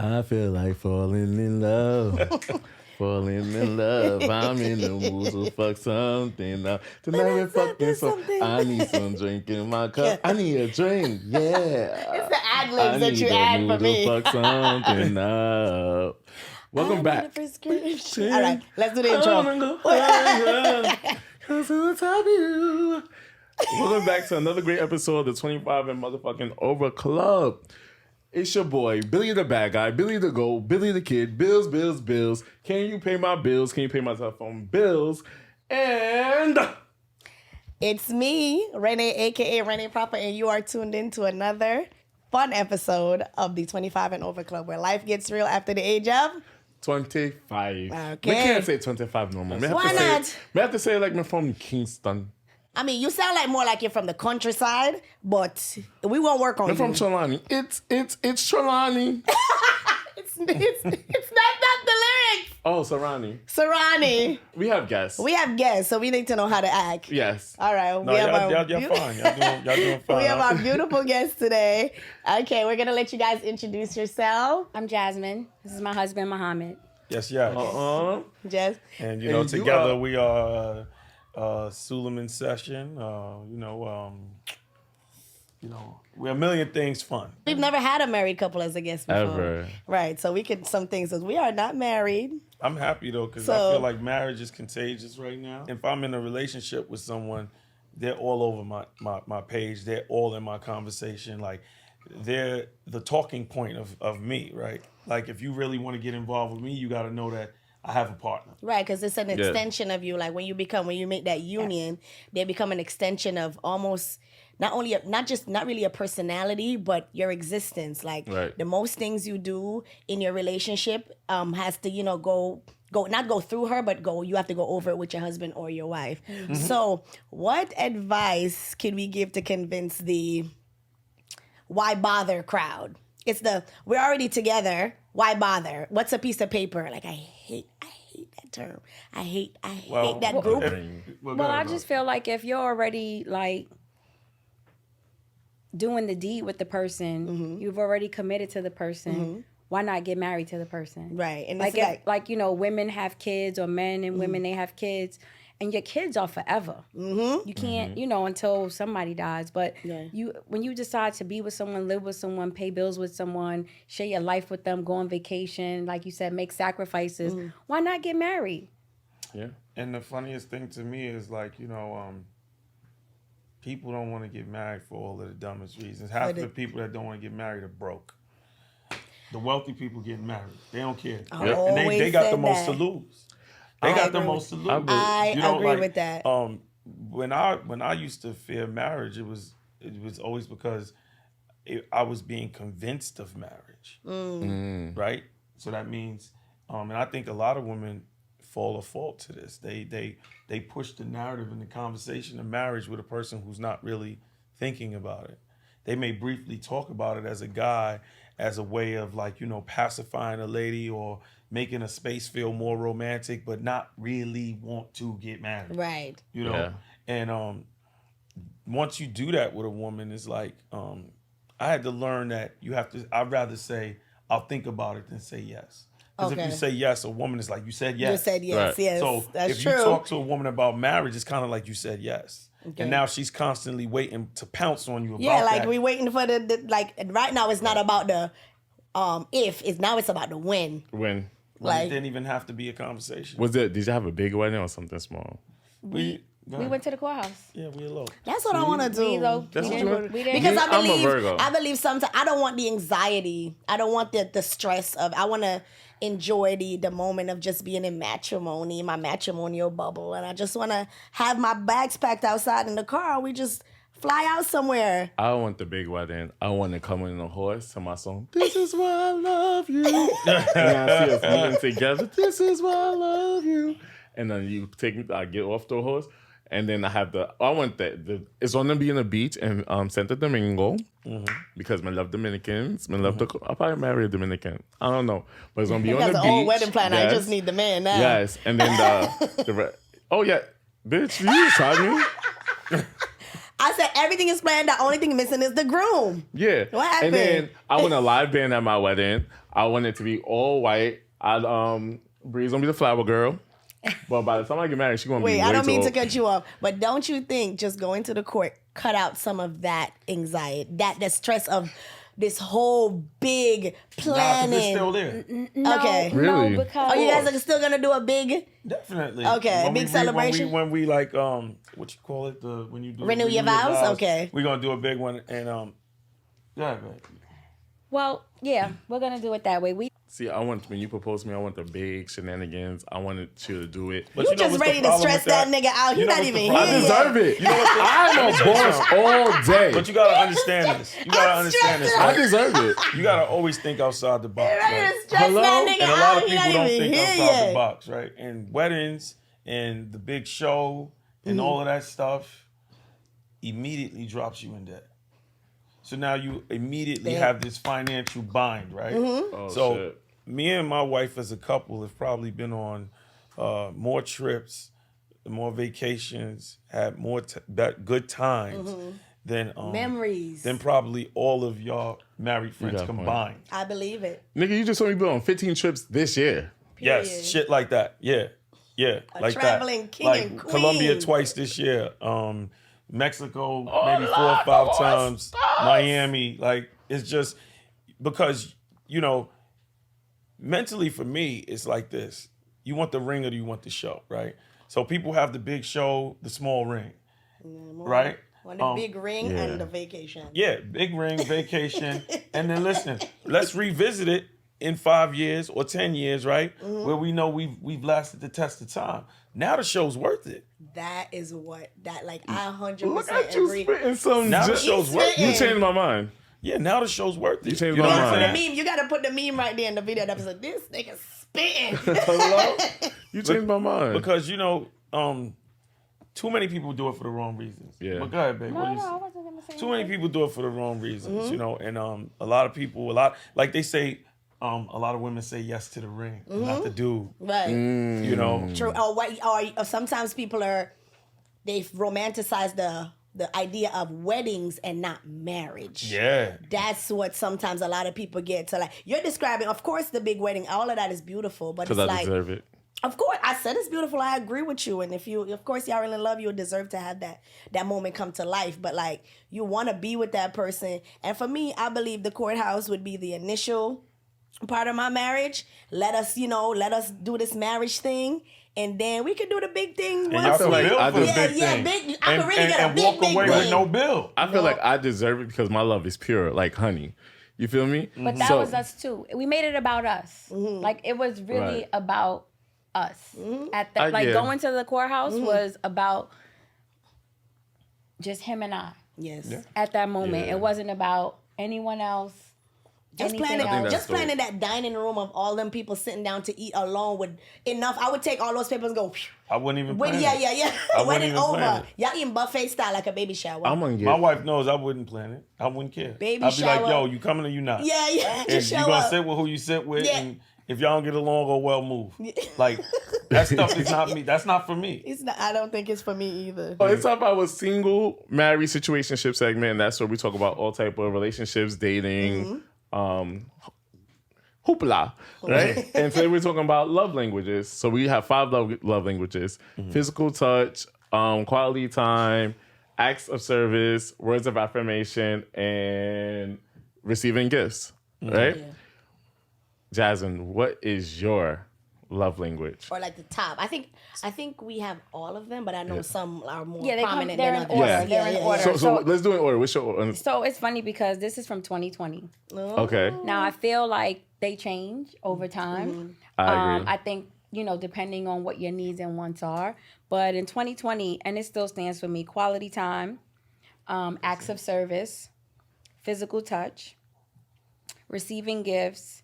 I feel like falling in love. Falling in love. I'm in the mood to fuck something now. Tonight we're fucking something. I need some drink in my cup. I need a drink. Yeah. It's the ad-libs that you add for me. To fuck something up. Welcome back. All right, let's do the intro. Welcome back to another great episode of the 25 and motherfucking Over Club. It's your boy, Billy the bad guy, Billy the goat, Billy the kid, bills, bills, bills. Can you pay my bills? Can you pay my telephone bills? And it's me, Renay, a.k.a. Renay Proper, and you are tuned in to another fun episode of the 25 and Over Club, where life gets real after the age of 25. Okay. We can't say 25 no more. Why not? We have to say like we're from Kingston. I mean, you sound like more like you're from the countryside, but we won't work on We're you. from Trelawney. It's Trelawney. It's not the lyrics. Oh, Sarani. We have guests. We have guests, so we need to know how to act. Yes. All right. No, y'all fine. Y'all doing fine. We have our beautiful guest today. Okay, we're going to let you guys introduce yourself. I'm Jasmine. This is my husband, Muhammad. Yes. Jess. And, And together we are Suleiman Session. We're a million things fun. We've never had a married couple as a guest before. Ever. Right, so we could, some things, we are not married. I'm happy, though, because I feel like marriage is contagious right now. If I'm in a relationship with someone, they're all over my page. They're all in my conversation. Like, they're the talking point of me, right? Like, if you really want to get involved with me, you got to know that I have a partner. Right, because it's an extension of you. Like, when you make that union, they become an extension of almost not really a personality, but your existence. Like, the most things you do in your relationship has to, not go through her, but you have to go over it with your husband or your wife. Mm-hmm. So what advice can we give to convince the why bother crowd? It's the, we're already together, why bother? What's a piece of paper? Like, I hate that term. I hate that group. I just feel like if you're already like doing the deed with the person, Mm-hmm. you've already committed to the person. Mm-hmm. Why not get married to the person? Right. And like women have kids, or men and women, they have kids, and your kids are forever. Mm-hmm. You can't, until somebody dies. But when you decide to be with someone, live with someone, pay bills with someone, share your life with them, go on vacation, like you said, make sacrifices, why not get married? Yeah. And the funniest thing to me is like, people don't want to get married for all of the dumbest reasons. Half of the people that don't want to get married are broke. The wealthy people getting married. They don't care. And they got the most to lose. They got the most to lose. I agree with that. When I used to fear marriage, it was always because I was being convinced of marriage. Right? So that means, and I think a lot of women fall a fault to this. They push the narrative and the conversation of marriage with a person who's not really thinking about it. They may briefly talk about it as a guy, as a way of pacifying a lady or making a space feel more romantic, but not really want to get married. Right. And once you do that with a woman, it's like, I had to learn that I'd rather say, I'll think about it than say yes. Because if you say yes, a woman is like, you said yes. You said yes, right. yes. So that's if true. you talk to a woman about marriage, it's kind of like you said yes. Okay. And now she's constantly waiting to pounce on you about that. Yeah, like that. we waiting for right now it's not about the now it's about the when. When? Like, it didn't even have to be a conversation. Did you have a big wedding or something small? We went to the courthouse. Yeah, we eloped. That's what I want to do. We eloped. That's what you want? Because I'm I believe sometimes I don't want the anxiety. I don't want the stress of. I want to enjoy the moment of just being in matrimony, my matrimonial bubble, and I just want to have my bags packed outside in the car. And we just fly out somewhere. I want the big wedding. I want to come in a horse to my song. This is why I love you. And I see us meeting together. This is why I love you. And then you take me. I get off the horse. And then I have it's going to be in the beach in Santo Domingo because I love Dominicans. I'll probably marry a Dominican. I don't know. But it's going to be on the beach. That's an old wedding plan. Yes. I just need the man now. Yes. And then oh, yeah. Bitch, you tried me. I said everything is planned. The only thing missing is the groom. Yeah. What happened? And then I want a live band at my wedding. I want it to be all white. Bree's gonna be the flower girl. But by the time I get married, she's gonna be way I don't too mean to old. cut you off, but don't you think just going to the court cut out some of that anxiety, the stress of this whole big planning? It's still there. Okay. Really? No, because You guys are still gonna do a big Definitely. Okay, When big celebration? When we like what you call it, when you do Renew your vows? Okay. We're gonna do a big one and yeah, man. well, yeah, we're gonna do it that way. See, when you proposed to me, I want the big shenanigans. I wanted you to do it. But You know just what's the ready to problem stress with that nigga out. He's You know not what's the even problem? here I deserve yet. it. You know what the- I'm a boss all day. But you gotta understand this. You gotta understand this. I Right? deserve it. You gotta always think outside the box. Ready Right? to stress Hello? that nigga And a lot of out. He people not don't even think here outside the yet. box, right? And weddings and the big show and all of that stuff immediately drops you in debt. So now you immediately have this financial bind, right? Oh, So shit. me and my wife as a couple have probably been on more trips, more vacations, had more good times than Memories. than probably all of y'all married friends got a point. combined. I believe it. Nigga, you just told me you been on 15 trips this year. Yes, Period. shit like that. Yeah, like traveling that. king like and queen. Colombia twice this year. Mexico Oh, maybe 4 or Lord, 5 come on, times. stop. Miami. Like it's just because mentally for me it's like this. You want the ring or do you want the show, right? So people have the big show, the small ring, right? On the big ring yeah. and the vacation. Yeah, big ring, vacation, and then listen, let's revisit it in 5 years or 10 years, right? Where we know we've lasted the test of time. Now the show's worth it. That is what I 100% Look at you agree. spitting some. Now the ju- show's worth You it. changed my mind. Yeah, now the show's worth it. You changed know my what Yeah, I'm for mind. the saying? meme, you gotta put the meme right there in the video. That was like, this nigga spitting. Hello? You changed my mind. Because too many people do it for the wrong reasons. Yeah. But go ahead, babe. No, I wasn't gonna say Too many people do it for the wrong reasons, and a lot of people, like they say, a lot of women say yes to the ring, not the dude. Right. You know, True. Or sometimes people they romanticize the idea of weddings and not marriage. yeah. That's what sometimes a lot of people get to like. You're describing, of course, the big wedding. All of that is beautiful, but it's Because I like, deserve it. of course, I said it's beautiful. I agree with you, and if you, of course, y'all really love you, deserve to have that moment come to life. But like, you want to be with that person, and for me, I believe the courthouse would be the initial part of my marriage. Let us do this marriage thing, and then we can do the big thing. And once y'all feel can like build I for the just- big yeah, thing. big. I can really get a and big, walk big away ring. with no bill. I feel like I deserve it because my love is pure, like honey. You feel me? But that was us too. We made it about us. Like it was really Right. about us. At that, Yeah. going to the courthouse was about just him and I. Yes. Yeah. At that moment, Yeah. it wasn't about anyone else. Just anything planning, else. just dope. planning that dining room of all them people sitting down to eat alone with enough. I would take all those papers and go. Phew. I wouldn't even When, plan yeah, it. yeah, yeah. I When wouldn't it's even plan over, it. y'all eating buffet style like a baby shower. I'm gonna get. My wife knows I wouldn't plan it. I wouldn't care. Baby I'd be like, shower. yo, you coming or you not? yeah, yeah. And Just you show gonna up. sit with who you sit with, Yeah. and if y'all don't get along, go well move. Like that stuff is not me. That's not for me. It's not. I don't think it's for me either. Oh, it's about our single, married, situationship segment, and that's where we talk about all type of relationships, dating, hoopla, right? And today we're talking about love languages. So we have 5 love languages: physical touch, quality time, acts of service, words of affirmation, and receiving gifts. Right? Yeah. Jasmine, what is your love language? Or like the top. I think we have all of them, but I know some are more Yeah, prominent they're than in others. order. Yeah. They're in order. So So, let's do it in order. What's your order? so it's funny because this is from 2020. Okay, Now I feel like they change over time. I agree. I think, depending on what your needs and wants are. But in 2020, and it still stands for me, quality time, acts of service, physical touch, receiving gifts,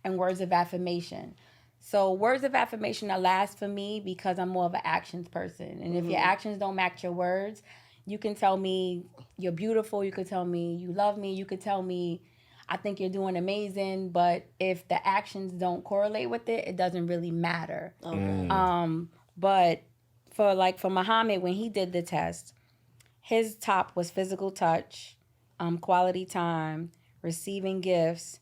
and words of affirmation. So words of affirmation are last for me because I'm more of an actions person. And if your actions don't match your words, you can tell me you're beautiful. You could tell me you love me. You could tell me I think you're doing amazing. But if the actions don't correlate with it, it doesn't really matter. Okay. But for Muhammad, when he did the test, his top was physical touch, quality time, receiving gifts,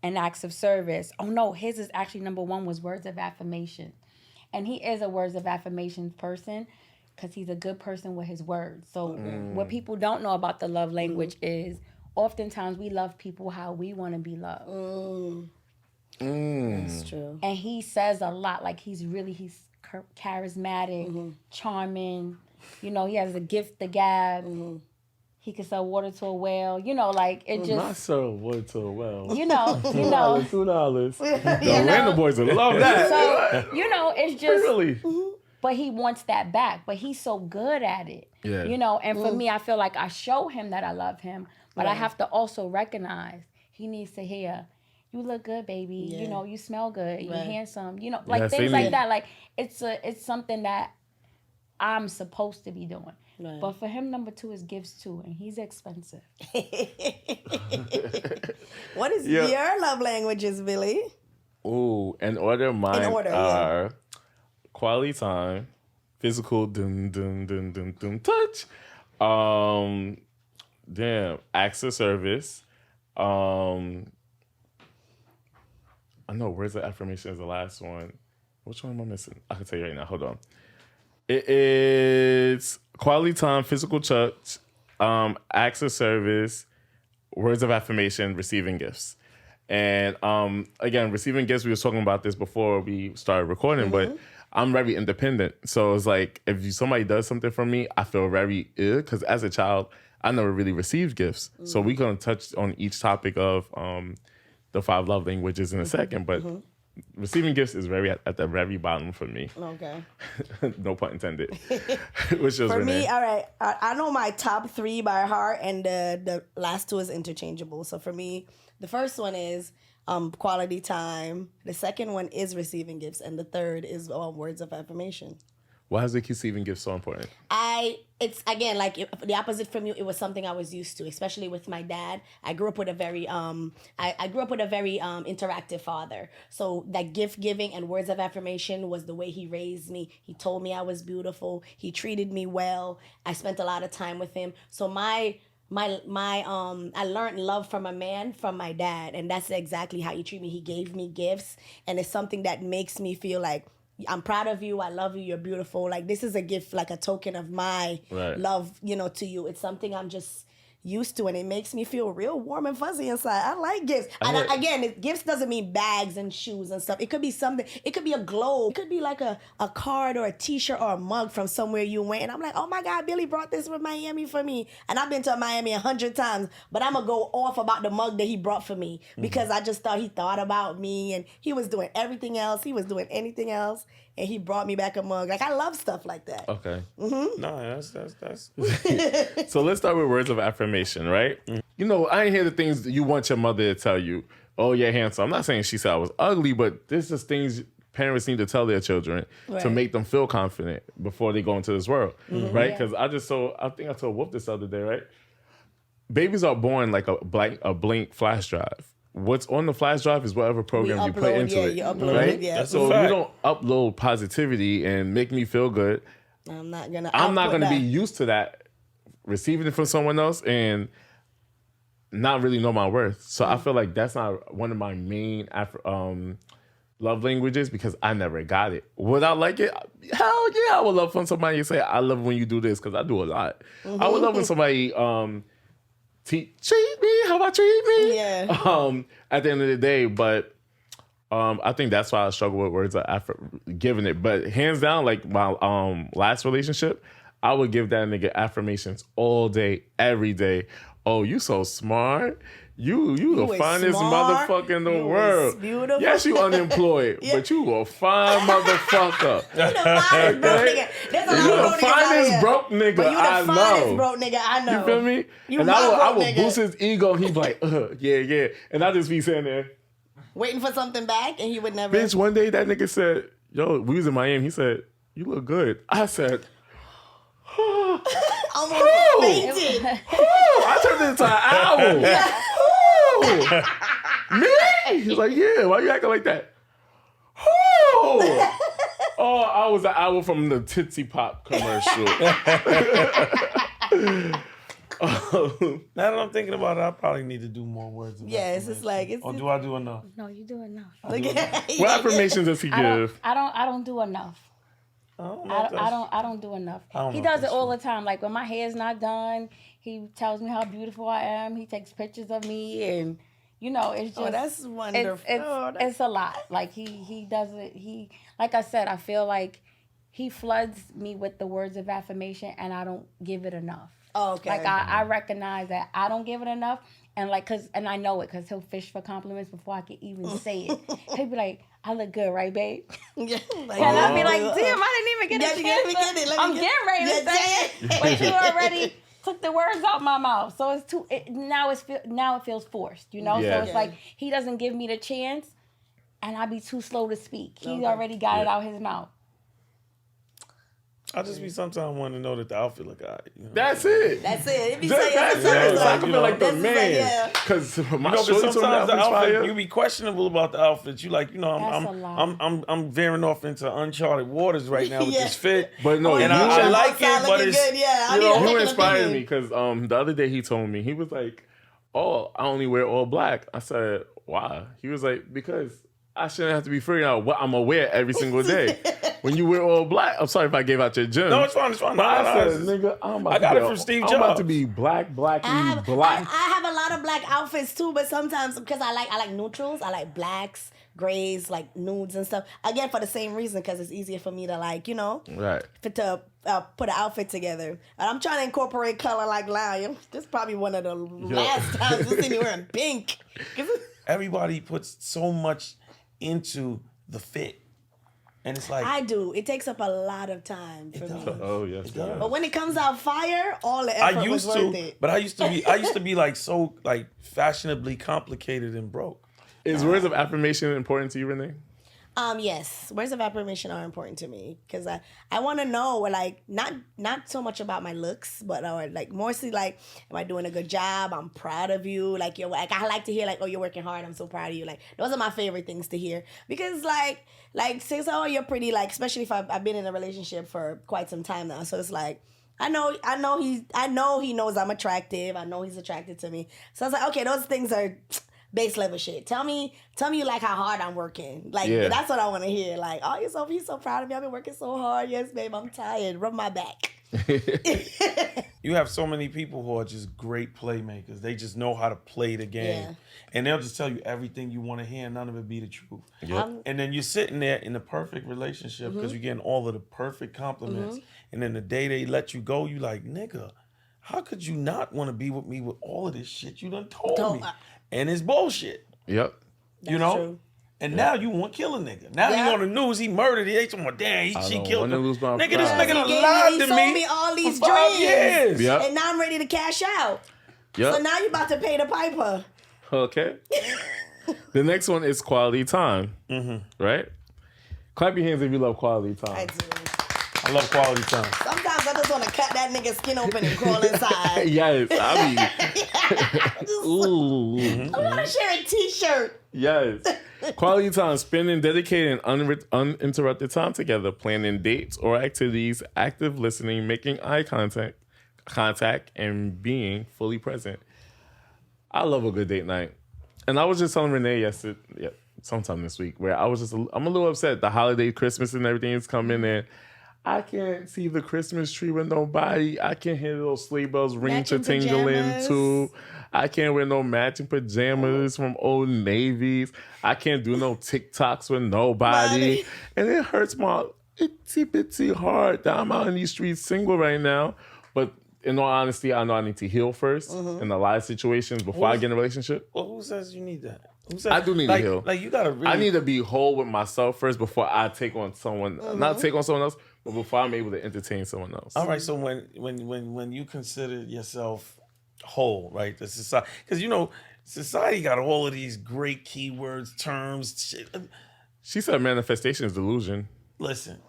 and acts of service. Oh no, his is actually number 1 was words of affirmation. And he is a words of affirmation person because he's a good person with his words. So what people don't know about the love language is oftentimes we love people how we want to be loved. That's true. And he says a lot. Like he's charismatic, charming. You know, he has a gift to gab. He can sell water to a whale. You know, like it just. Not sell water to a well. You know. $2. The random boys would love that. So you know, it's just. Really. But he wants that back. But he's so good at it. Yeah. You know, and for me, I feel like I show him that I love him, but I have to also recognize he needs to hear. You look good, baby. You know, you smell good. You're handsome. You know, like things like that. Like it's something that I'm supposed to be doing. Right. But for him, number 2 is gifts too, and he's expensive. What is your love languages, Billy? Ooh, mine are quality time, physical touch, acts of service. I know words of affirmation is the last one. Which one am I missing? I can tell you right now. Hold on. It is quality time, physical touch, acts of service, words of affirmation, receiving gifts. And again, receiving gifts, we were talking about this before we started recording, but I'm very independent. So it's like if somebody does something for me, I feel very ill because as a child, I never really received gifts. So we're going to touch on each topic of the 5 love languages in a second, but receiving gifts is very at the very bottom for me. Okay. No pun intended. Which is for Renay. me, all right. I know my top 3 by heart, and the last 2 is interchangeable. So for me, the first one is quality time. The second one is receiving gifts, and the third is words of affirmation. Why is the receiving gifts so important? It's again like the opposite from you. It was something I was used to, especially with my dad. I grew up with a very interactive father. So that gift giving and words of affirmation was the way he raised me. He told me I was beautiful. He treated me well. I spent a lot of time with him. So I learned love from a man from my dad, and that's exactly how he treated me. He gave me gifts, and it's something that makes me feel like I'm proud of you. I love you. You're beautiful. Like this is a gift, like a token of my love, to you. It's something I'm just used to, and it makes me feel real warm and fuzzy inside. I like gifts. Gifts doesn't mean bags and shoes and stuff. It could be something. It could be a globe. It could be like a card or a t-shirt or a mug from somewhere you went. And I'm like, oh my God, Billy brought this from Miami for me. And I've been to Miami 100 times, but I'm going to go off about the mug that he brought for me because I just thought he thought about me, and he was doing everything else. He was doing anything else. And he brought me back a mug. Like, I love stuff like that. Okay. No, that's. So let's start with words of affirmation, right? I ain't hear the things that you want your mother to tell you. Oh, you're handsome. I'm not saying she said I was ugly, but this is things parents need to tell their children to make them feel confident before they go into this world, right? Because I think I told Wolf this other day, right? Babies are born like a blank flash drive. What's on the flash drive is whatever program you put into it. You upload right? it, yeah. So if you don't upload positivity and make me feel good, I'm not gonna be used to that, receiving it from someone else and not really know my worth. So I feel like that's not one of my main love languages because I never got it. Would I like it? Hell yeah, I would love when somebody say, I love when you do this, because I do a lot. I would love when somebody treat me how I treat me. Yeah. At the end of the day, but I think that's why I struggle with words of giving it. But hands down, like my last relationship, I would give that nigga affirmations all day, every day. Oh, you so smart. You the finest motherfucker in the world. Beautiful. Yes, you unemployed, but you a fine motherfucker. You the finest broke nigga. There's a lot of finest broke nigga but you the I finest know. Broke nigga I know. You feel me? And I would boost his ego, and he'd be like, yeah. And I just be sitting there waiting for something back, and he would never. Bitch, one day that nigga said, yo, we was in Miami. He said, you look good. I said, almost fainted. I turned it into an owl. Me? He's like, yeah, why you acting like that? I was an owl from the Tootsie Pop commercial. Now that I'm thinking about it, I probably need to do more words. Yes, it's like it's. Or do I do enough? No, you do enough. What affirmations does he give? I don't do enough. I don't do enough. He does it all the time. Like when my hair's not done, he tells me how beautiful I am. He takes pictures of me, and it's just. Oh, that's wonderful. It's a lot. Like he does it. He, like I said, I feel like he floods me with the words of affirmation, and I don't give it enough. Oh, okay. Like I recognize that I don't give it enough, and I know it because he'll fish for compliments before I can even say it. He'll be like, "I look good, right, babe?" Yeah, and I'll be like, "Damn, I didn't even get a chance. I'm getting ready to say it, but you already took the words out my mouth." So it's now it feels forced, So it's like he doesn't give me the chance, and I be too slow to speak. He already got it out his mouth. I just be sometimes wanting to know that the outfit look all right. That's it. That's it. It be That's it. I can feel like the that's man. Because my but shorts sometimes the outfit, fire. you be questionable about the outfit. You like, I'm veering off into uncharted waters right now with this fit. But no, and I like it, but it's good. Yeah, you inspired me because the other day he told me, he was like, "Oh, I only wear all black." I said, "Why?" He was like, "Because I shouldn't have to be figuring out what I'm gonna wear every single day." When you wear all black, I'm sorry if I gave out your gem. No, it's fine. But I said, nigga, I got it from Steve Jobs. I'm about to be black. I have a lot of black outfits too, but sometimes because I like neutrals, I like blacks, grays, like nudes and stuff. Again, for the same reason, because it's easier for me to right. to put an outfit together. And I'm trying to incorporate color like Lion. This is probably one of the last times you see me wearing pink. Everybody puts so much into the fit. And it's like I do. It takes up a lot of time for me. Oh yes, but when it comes out fire, all the effort was worth it. But I used to be like so like fashionably complicated and broke. Is words of affirmation important to you, Renay? Yes, words of affirmation are important to me because I want to know like not so much about my looks, but like mostly like, am I doing a good job? I'm proud of you. Like I like to hear like, oh, you're working hard. I'm so proud of you. Like those are my favorite things to hear because like since you're pretty, like especially if I've been in a relationship for quite some time now, so it's like I know he knows I'm attractive. I know he's attracted to me. So I was like, okay, those things are base level shit. Tell me you like how hard I'm working. Like that's what I want to hear. Like, oh, he's so proud of me. I've been working so hard. Yes, babe, I'm tired. Rub my back. You have so many people who are just great playmakers. They just know how to play the game. Yeah. And they'll just tell you everything you want to hear and none of it be the truth. Yep. And then you're sitting there in the perfect relationship because you're getting all of the perfect compliments. And then the day they let you go, you like, nigga, how could you not want to be with me with all of this shit you done told me? And it's bullshit. Yep. That's true. And now you want to kill a nigga. Now he on the news, he murdered. He ate someone. Damn, she killed him. Nigga, this nigga done lied to me. He sold me all these for 5 years. Yep. And now I'm ready to cash out. Yep. So now you about to pay the piper. Okay. The next one is quality time. Right? Clap your hands if you love quality time. I do. I love quality time. Sometimes I just want to cut that nigga's skin open and crawl inside. Yes, I want to share a t-shirt. Yes. Quality time, spending dedicated and uninterrupted time together, planning dates or activities, active listening, making eye contact, and being fully present. I love a good date night. And I was just telling Renay sometime this week, where I'm a little upset. The holiday, Christmas and everything is coming in. I can't see the Christmas tree with nobody. I can't hear those sleigh bells ring to tingling too. I can't wear no matching pajamas from Old Navy's. I can't do no TikToks with nobody. And it hurts my itty bitty heart that I'm out in these streets single right now. But in all honesty, I know I need to heal first in a lot of situations before I get in a relationship. Well, who says you need that? I do need to heal. Like you gotta really. I need to be whole with myself first before I take on someone. Not take on someone else, but before I'm able to entertain someone else. All right. So when you consider yourself whole, right? The society, because society got all of these great keywords, terms, shit. She said manifestation is delusion. Listen.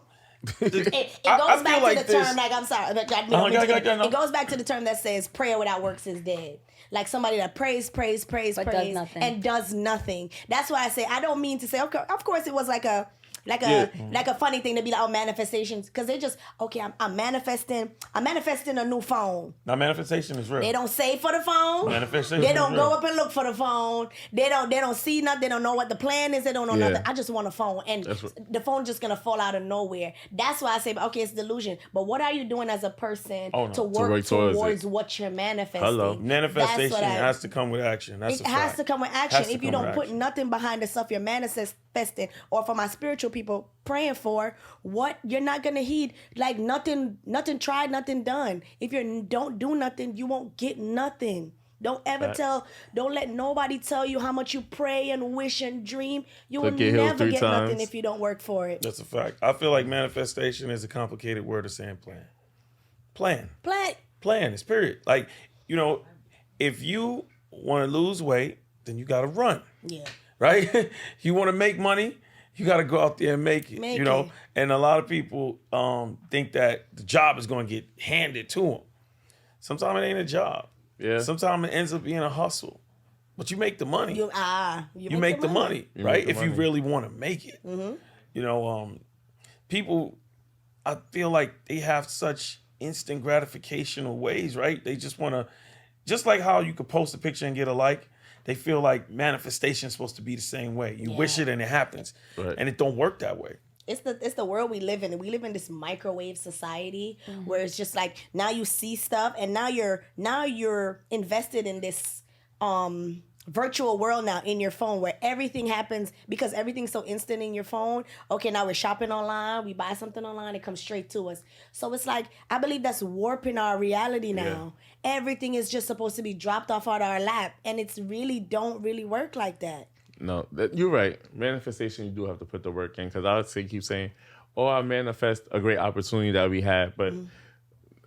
It goes back to the term, like, I'm sorry. It goes back to the term that says prayer without works is dead. Like somebody that prays, does nothing. and does nothing. That's why I say, I don't mean to say, of course it was like a a funny thing to be like, oh, manifestations, because they just, okay, I'm manifesting a new phone. Now manifestation is real. They don't save for the phone. Manifestation. They don't go up and look for the phone. They don't see nothing. They don't know what the plan is. They don't know nothing. I just want a phone, and the phone's just gonna fall out of nowhere. That's why I say, okay, it's delusion. But what are you doing as a person to work towards what you're manifesting? Hello, manifestation has to come with action. That's it has to come with action. If you don't put nothing behind the stuff you're manifesting, or for my spiritual people praying for, what you're not gonna heed. Like nothing tried, nothing done. If you don't do nothing, you won't get nothing. Don't ever don't let nobody tell you how much you pray and wish and dream. You will never get nothing if you don't work for it. That's a fact. I feel like manifestation is a complicated word of saying plan. Plan is period. Like, if you want to lose weight, then you got to run. Yeah. Right? You want to make money, you got to go out there and make it. And a lot of people think that the job is going to get handed to them. Sometimes it ain't a job. Yeah. Sometimes it ends up being a hustle. But you make the money. You make the money, right? If you really want to make it. Mm-hmm. People, I feel like they have such instant gratificational ways, right? They just want to, just like how you could post a picture and get a like, they feel like manifestation is supposed to be the same way. You wish it and it happens. Right. And it don't work that way. It's the world we live in. We live in this microwave society where it's just like, now you see stuff and now you're invested in this virtual world now in your phone where everything happens because everything's so instant in your phone. Okay, now we're shopping online, we buy something online, it comes straight to us. So it's like, I believe that's warping our reality now. Yeah. Everything is just supposed to be dropped off on our lap, and it's really don't really work like that. No, you're right. Manifestation, you do have to put the work in, because I would keep saying, oh, I manifest a great opportunity that we had, but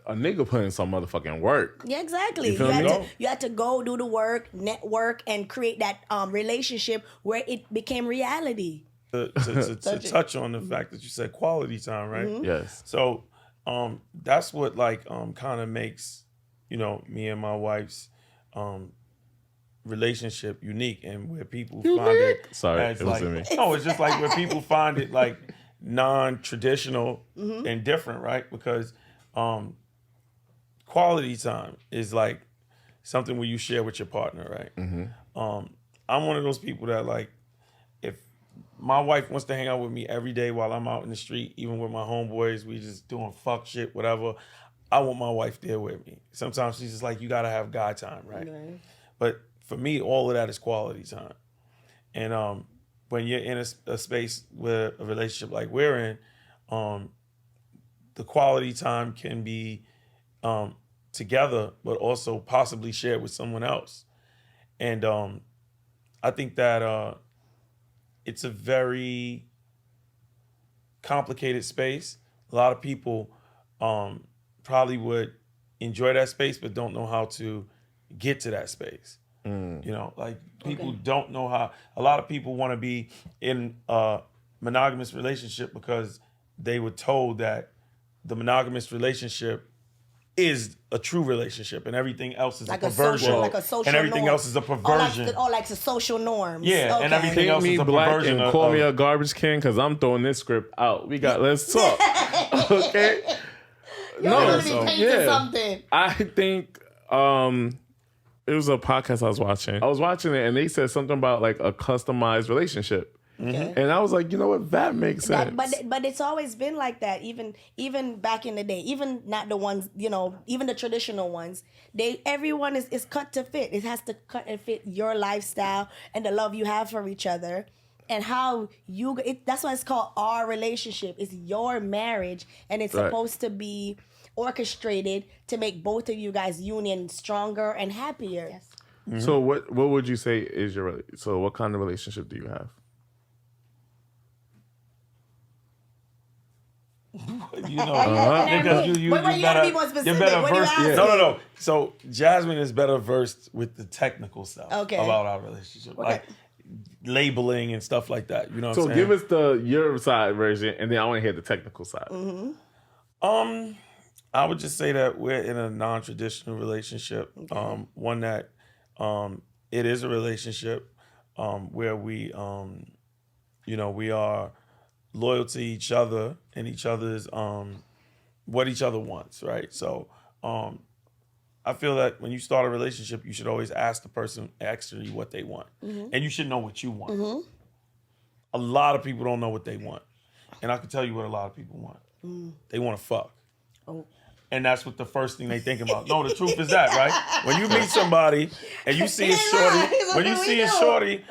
a nigga put in some motherfucking work. Yeah, exactly. You had to go do the work, network, and create that relationship where it became reality. To touch on the fact that you said quality time, right? Mm-hmm. Yes. So that's what kind of makes, me and my wife's relationship unique, and where people find it as it's just like where people find it like non-traditional and different, right? Because quality time is like something where you share with your partner, right? Mm-hmm. I'm one of those people that, like, if my wife wants to hang out with me every day while I'm out in the street, even with my homeboys, we just doing fuck shit, whatever, I want my wife there with me. Sometimes she's just like, you gotta have guy time, right? Mm-hmm. But for me, all of that is quality time. And when you're in a space with a relationship like we're in, the quality time can be together, but also possibly shared with someone else. And I think that it's a very complicated space. A lot of people probably would enjoy that space, but don't know how to get to that space. People don't know how. A lot of people want to be in a monogamous relationship because they were told that the monogamous relationship is a true relationship, and everything else is like a perversion. Like a social and everything norm. else is a perversion. Or like the social norms. Yeah, okay. And everything else is a perversion. And call me a garbage can, because I'm throwing this script out. Let's talk. Okay? Something. I think it was a podcast I was watching. I was watching it, and they said something about like a customized relationship. Okay. And I was like, you know what? That makes sense. But it's always been like that. Even back in the day, even not the ones, even the traditional ones. Everyone is cut to fit. It has to cut and fit your lifestyle and the love you have for each other, and how that's why it's called our relationship. It's your marriage, and it's supposed to be orchestrated to make both of you guys' union stronger and happier. Yes. Mm-hmm. So what would you say is so what kind of relationship do you have? You gotta be more specific. What do you ask? No. So Jasmine is better versed with the technical stuff about our relationship, like labeling and stuff like that. You know what I'm saying? So give us your side version, and then I want to hear the technical side. Mm-hmm. I would just say that we're in a non-traditional relationship, one that it is a relationship where we, we are loyal to each other and each other's what each other wants, right? So I feel that when you start a relationship, you should always ask the person actually what they want. And you should know what you want. A lot of people don't know what they want. And I can tell you what a lot of people want. They want to fuck. Oh. And that's what the first thing they think about. No, the truth is that, right? When you meet somebody and you see a shorty,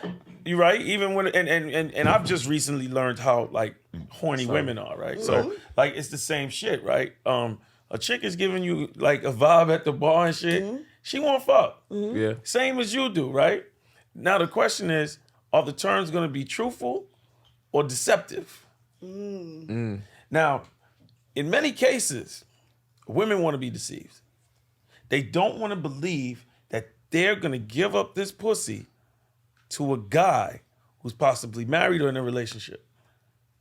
you right? Even when and I've just recently learned how like horny women are, right? So like it's the same shit, right? A chick is giving you like a vibe at the bar and shit. She want fuck. Yeah. Same as you do, right? Now the question is, are the terms gonna be truthful or deceptive? Now, in many cases, women want to be deceived. They don't want to believe that they're going to give up this pussy to a guy who's possibly married or in a relationship.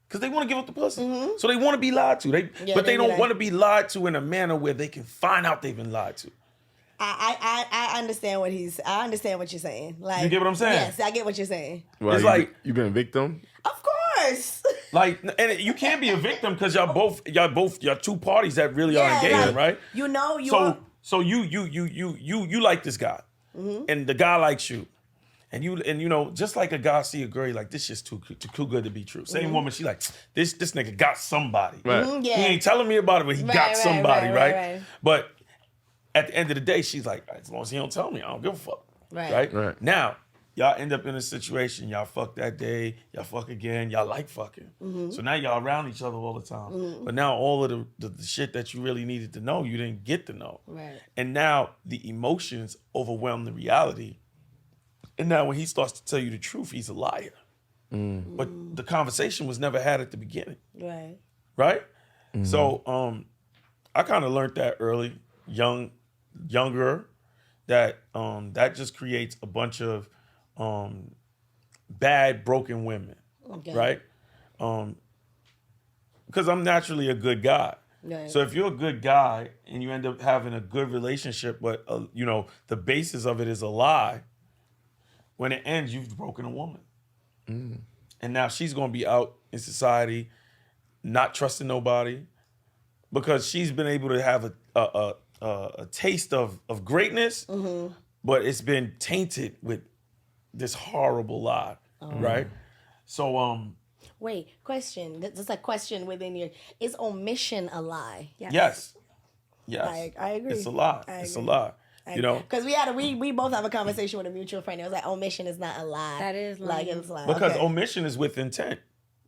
Because they want to give up the pussy. So they want to be lied to. But they don't want to be lied to in a manner where they can find out they've been lied to. I understand I understand what you're saying. Like, you get what I'm saying? Yes, I get what you're saying. Well, it's like you've been a victim. Of course. Like, and you can't be a victim because y'all two parties that really are engaged, like, right? You know, So you like this guy, and the guy likes you, and you know, just like a guy see a girl, you're like, this shit's too good to be true. Same woman, she like, this nigga got somebody. Right. He ain't telling me about it, but he got somebody, right? But at the end of the day, she's like, as long as he don't tell me, I don't give a fuck. Right? Now, y'all end up in a situation, y'all fuck that day, y'all fuck again, y'all like fucking. So now y'all around each other all the time. But now all of the shit that you really needed to know, you didn't get to know. Right. And now the emotions overwhelm the reality. And now when he starts to tell you the truth, he's a liar. But the conversation was never had at the beginning. Right? So I kind of learned that early, younger, that that just creates a bunch of bad, broken women, right? Because I'm naturally a good guy. So if you're a good guy and you end up having a good relationship, but you know the basis of it is a lie, when it ends, you've broken a woman, and now she's gonna be out in society, not trusting nobody, because she's been able to have a taste of greatness, but it's been tainted with this horrible lie, right? So, wait, question. Just a question within your, is omission a lie? Yes. I agree. It's a lie. It's a lie. You know, because we both have a conversation with a mutual friend. It was like, omission is not a lie. That is like it's like because omission is with intent.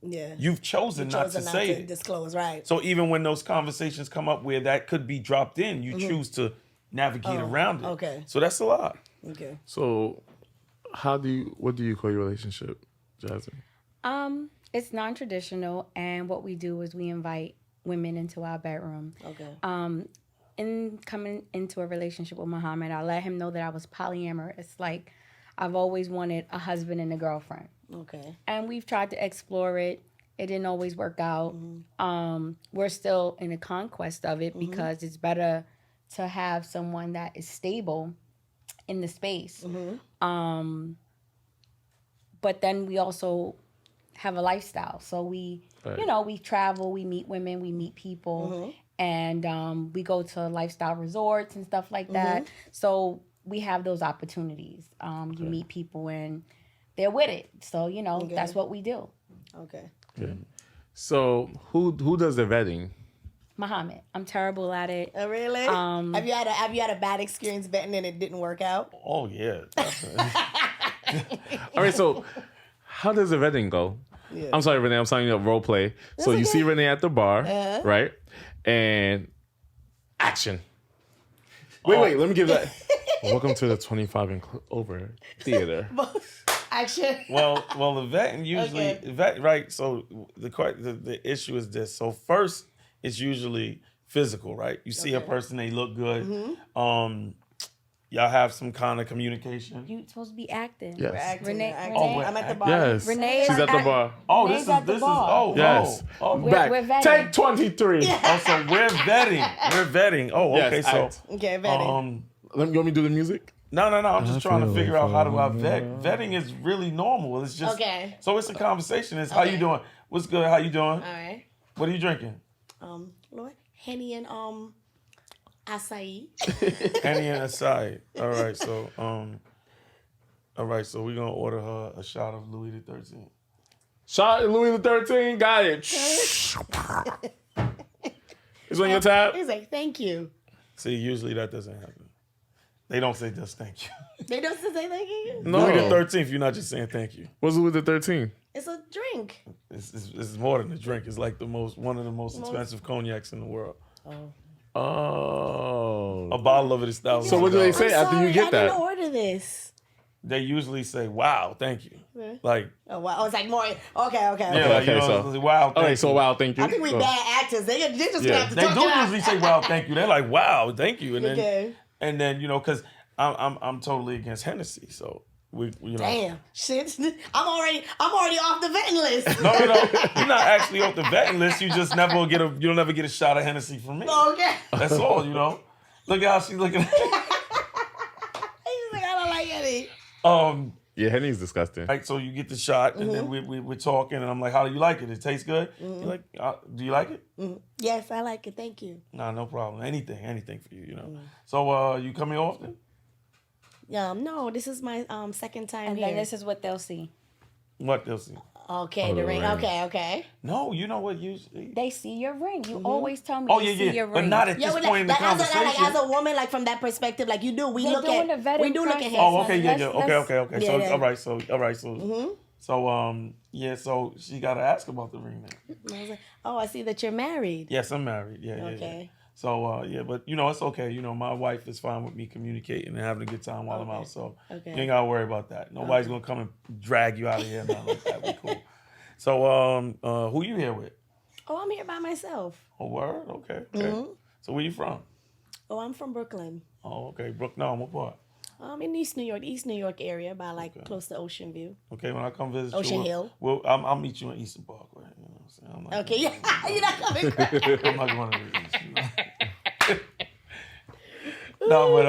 Yeah, you've chosen not to say it. Disclose, right? So even when those conversations come up where that could be dropped in, you choose to navigate around it. Okay. So that's a lie. Okay. So, what do you call your relationship, Jasmine? It's non-traditional, and what we do is we invite women into our bedroom. Okay. In coming into a relationship with Muhammad, I let him know that I was polyamorous. Like, I've always wanted a husband and a girlfriend. Okay. And we've tried to explore it. It didn't always work out. We're still in the conquest of it because it's better to have someone that is stable in the space. But then we also have a lifestyle. So we, you know, we travel, we meet women, we meet people, and we go to lifestyle resorts and stuff like that. So we have those opportunities. You meet people and they're with it. So, you know, that's what we do. Okay. So who does the vetting? Muhammad. I'm terrible at it. Oh, really? Have you had a bad experience vetting and it didn't work out? Oh yeah. All right. So how does the vetting go? Yeah. I'm sorry, Renay. I'm signing up role play. So you see Renay at the bar, right? And action. Wait. Let me give that. Welcome to the 25 and over theater. Action. Well, the vetting usually right. So the issue is this. So first, it's usually physical, right? You see a person, they look good. Y'all have some kind of communication. You supposed to be acting. Yes. We're acting. Renay. Oh, I'm at the bar. Yes. Renay She's at the bar. Oh, Renee's at the bar. Yes. Back. We're vetting. Take 23. So we're vetting. Oh, okay. Yes, So Okay, vetting. you want me to do the music? No. I'm just trying to figure out how do I vet. Vetting is really normal. It's just So it's a conversation. It's how you doing? What's good? How you doing? All right. What are you drinking? Lord, Henny and acai. Henny and acai. All right. So we're gonna order her a shot of Louis XIII. Shot Louis XIII. Got it. It's on your tab. He's like, thank you. See, usually that doesn't happen. They don't say just thank you. They don't say thank you? No. Louis XIII, you're not just saying thank you. What's Louis XIII? It's a drink. It's more than a drink. It's like one of the most expensive cognacs in the world. Oh. A bottle of it is $1,000. So what do they say I'm after sorry, you get that? I didn't order this. They usually say, wow, thank you. Yeah. Like, oh, wow. It's like more, okay. yeah, Okay, you know, so- wow, thank you. So wow, thank you. I think we bad actors. They just Yeah. have to They talk do it out. usually say, wow, thank you. They're like, wow, thank you. And then, Okay. and then you know, because I'm totally against Hennessy. So, you know. Damn. Shit. I'm already off the vetting list. No, you're not actually off the vetting list. You just you'll never get a shot of Hennessy from me. Okay. That's all, you know. Look at how she's looking. He's like, I don't like any. Yeah, Henny's disgusting. Right, so you get the shot, and then we're talking, and I'm like, "How do you like it? It tastes good." You're like, "Do you like it?" Yes, I like it. Thank you. Nah, no problem. Anything for you, you know. So, you coming often? No, this is my second time And here. then this is what they'll see. What they'll see? Okay, Oh, the the ring. ring. Okay. No, you know what usually. They see your ring. You always tell me Oh they see yeah, your but ring. not at this but point in the conversation. as a woman, like from that perspective, like you do, we They're look doing at the vetting we do look at process. him. Oh, okay, yeah. Let's- Okay. Yeah, So, yeah. all right. So, yeah. So she got to ask about the ring now. I was like, oh, I see that you're married. Yes, I'm married. Yeah. Okay. So, yeah, but you know, it's okay. You know, my wife is fine with me communicating and having a good time while I'm out. So you ain't gotta worry about that. Nobody's gonna come and drag you out of here, nothing like that. We cool. So, who you here with? Oh, I'm here by myself. Oh, word? Okay. So where you from? Oh, I'm from Brooklyn. Oh, okay. Brooklyn, what part? In East New York area, by like close to Ocean View. Okay, when I come visit Ocean you, Hill. I'll meet you in Eastern Parkway. You know what I'm saying? I'm not Okay, yeah, you're not coming. I'm not going to the East. You know? No, but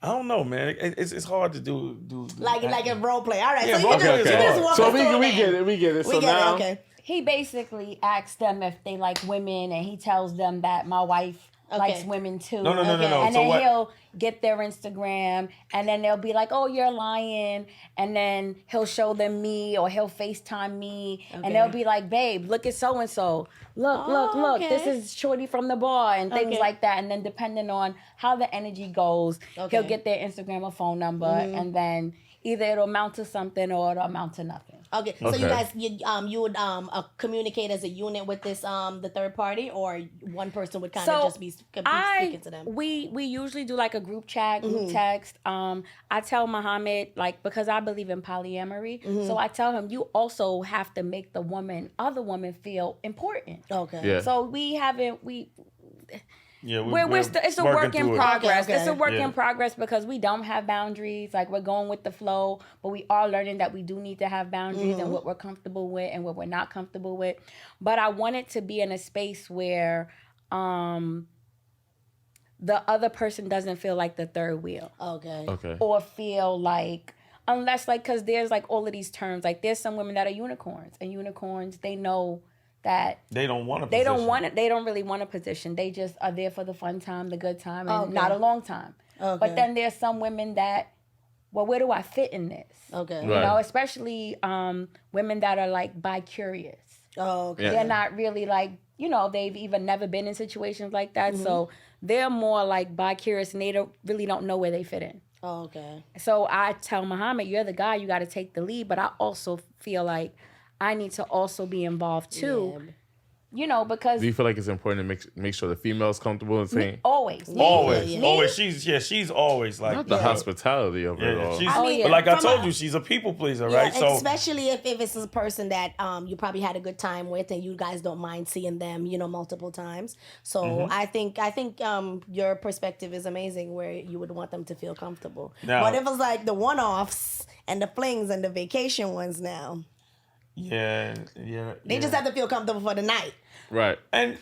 I don't know, man. It's hard to do like a role play. All right, Yeah, so role you play just, is you hard. just walk So us through we it. get it. We get it. We So get now, it. Okay. He basically asks them if they like women, and he tells them that my wife likes women too. No. And So then what? he'll get their Instagram, and then they'll be like, "Oh, you're lying," and then he'll show them me, or he'll FaceTime me, and they'll be like, "Babe, look at so and so. Look. okay. This is Shorty from the bar," and things Okay. like that. And then depending on how the energy goes, Okay. he'll get their Instagram or phone number, and then either it'll amount to something or it'll amount to nothing. Okay, so you guys, you would communicate as a unit with this the third party, or one person would kind of just be speaking to them. We usually do like a group chat, group text. I tell Muhammad, like, because I believe in polyamory, so I tell him you also have to make the other woman feel important. Okay. Yeah. So it's a working work in through it. progress. Okay. It's a work Yeah. in progress because we don't have boundaries. Like, we're going with the flow, but we are learning that we do need to have boundaries and what we're comfortable with and what we're not comfortable with. But I want it to be in a space where the other person doesn't feel like the third wheel. Okay. Or feel like, unless, like, because there's like all of these terms. Like, there's some women that are unicorns, and unicorns, they know that They don't want to. they don't want it. They don't really want a position. They just are there for the fun time, the good time, and not a long time. Okay. But then there's some women that, well, where do I fit in this? Okay. You know, especially women that are like bi-curious. Oh, okay. Yeah. They're not really like, you know, they've even never been in situations like that. So they're more like bi-curious, and they really don't know where they fit in. Oh, okay. So I tell Muhammad, you're the guy, you got to take the lead. But I also feel like I need to also be involved too. Yeah. You know, because Do you feel like it's important to make sure the female's comfortable and saying always. Always. Yeah. She's always like not the hospitality of it all? She's, I mean, but like I from told a- you, she's a people pleaser, Yeah, right? So especially if it's a person that you probably had a good time with, and you guys don't mind seeing them, multiple times. So I think your perspective is amazing, where you would want them to feel comfortable. Now- but if it's like the one-offs and the flings and the vacation ones now. Yeah. They just have to feel comfortable for the night. Right. And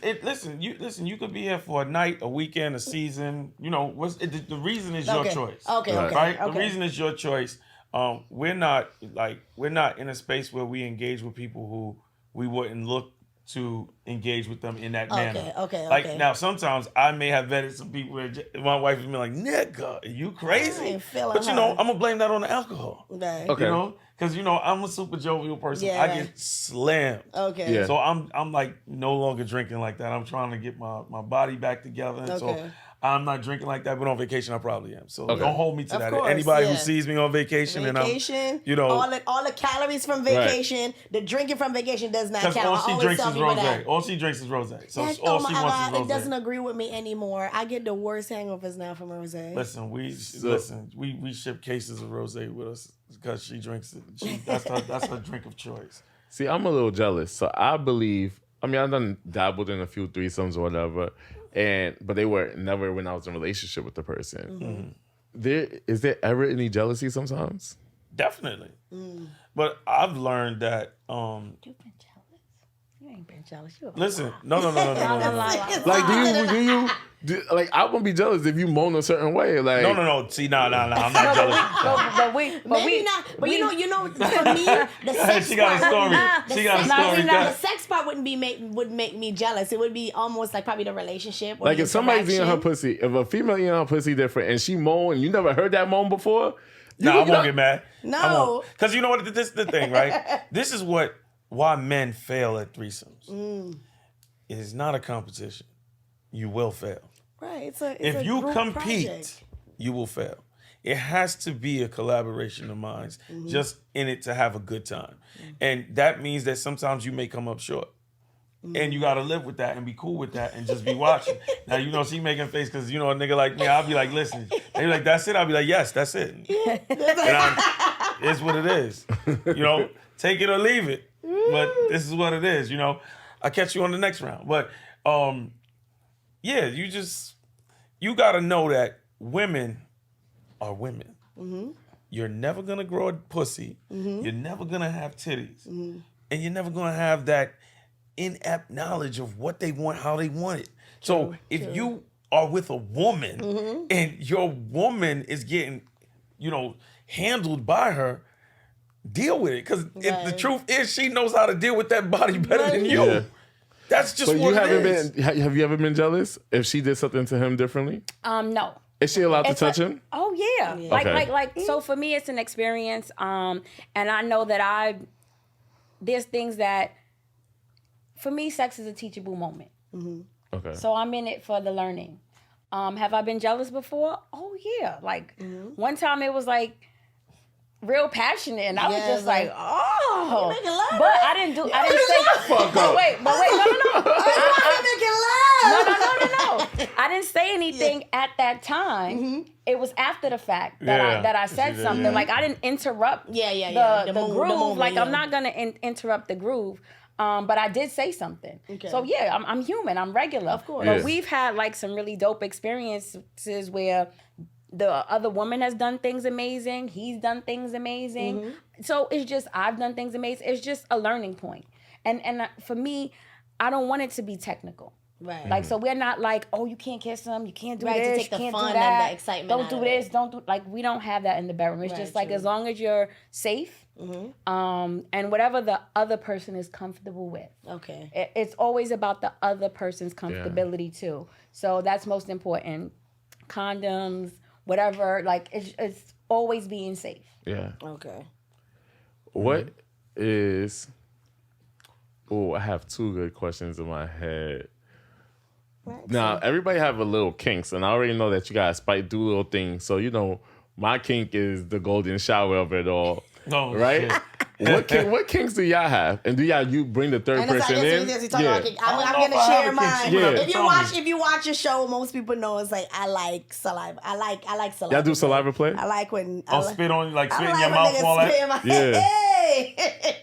you could be here for a night, a weekend, a season. You know, the reason is your choice. Okay. Right? The reason is your choice. We're not in a space where we engage with people who we wouldn't look to engage with them in that manner. Okay. Now, sometimes I may have vetted some people where my wife has been like, "Nigga, are you crazy?" But you know, I'm gonna blame that on the alcohol. Right. Okay. You know, because you know I'm a super jovial person. Yeah. I get slammed. Okay. Yeah. So I'm like no longer drinking like that. I'm trying to get my body back together. And so I'm not drinking like that, but on vacation I probably am. So don't hold me to that. Course, Anybody who sees me on vacation and I'm, you know, all the calories from vacation, the drinking from vacation does not count. all she drinks is rosé. All she drinks is rosé. So all she wants is rosé. It doesn't agree with me anymore. I get the worst hangovers now from rosé. Listen, we ship cases of rosé with us because she drinks it. That's her drink of choice. See, I'm a little jealous. So I believe, I mean, I've done dabbled in a few threesomes or whatever, but they were never when I was in a relationship with the person. Is there ever any jealousy sometimes? Definitely. But I've learned that You've been jealous. You ain't been jealous. listen, no. Like, like, I won't be jealous if you moan a certain way. Like, no. See, no, I'm not jealous. Maybe not. But you know, for me, the sex She got a part. story. She got a story. The sex part would make me jealous. It would be almost like probably the relationship. Or like the if somebody's eating her interaction. pussy, if a female eating her pussy different and she moan and you never heard that moan before, I won't get mad. No. Because you know what? This is the thing, right? This is why men fail at threesomes. It is not a competition. You will fail. Right. It's If a you group compete, project. you will fail. It has to be a collaboration of minds, just in it to have a good time. And that means that sometimes you may come up short. And you got to live with that and be cool with that and just be watching. Now, you know, she making face because, you know, a nigga like me, I'll be like, listen. They be like, that's it? I'll be like, yes, that's it. It's what it is. You know, take it or leave it. But this is what it is, you know. I'll catch you on the next round. But, yeah, you got to know that women are women. You're never going to grow a pussy. You're never going to have titties. And you're never going to have that inept knowledge of what they want, how they want it. So if you are with a woman and your woman is getting, you know, handled by her, deal with it. Because the truth is she knows how to deal with that body better than you. Yeah. That's just what it is. Have you ever been jealous if she did something to him differently? No. Is she allowed to touch him? Oh yeah. Like so for me it's an experience. And I know that there's things that for me sex is a teachable moment. Okay. So I'm in it for the learning. Have I been jealous before? Oh yeah. Like one time it was like real passionate, and I was just like, oh. But I didn't say. But wait, no. No. I didn't say anything at that time. It was after the fact that I said something. Like I didn't interrupt. The groove. Like I'm not gonna interrupt the groove. But I did say something. Okay. So yeah, I'm human. I'm regular. Of course. But we've had like some really dope experiences where the other woman has done things amazing. He's done things amazing. So it's just I've done things amazing. It's just a learning point. And for me, I don't want it to be technical. Right. Like so we're not like, oh, you can't kiss him, you can't do this, to take you the can't fun do that, and the excitement. Don't do this, don't do like we don't have that in the bedroom. It's just like as long as you're safe. And whatever the other person is comfortable with. Okay. It's always about the other person's comfortability too. So that's most important. Condoms, whatever, like it's always being safe. Yeah. Okay. What is... Oh, I have two good questions in my head. Right. Now, everybody have a little kinks, and I already know that you guys do little things. So, you know, my kink is the golden shower of it all. No, right? What kinks do y'all have? And do you bring the third person in? I'm gonna share mine. Yeah. If you watch a show, most people know it's like I like saliva. I like saliva. Y'all do saliva play? I like when spit on you, like spit in your mouth, all that.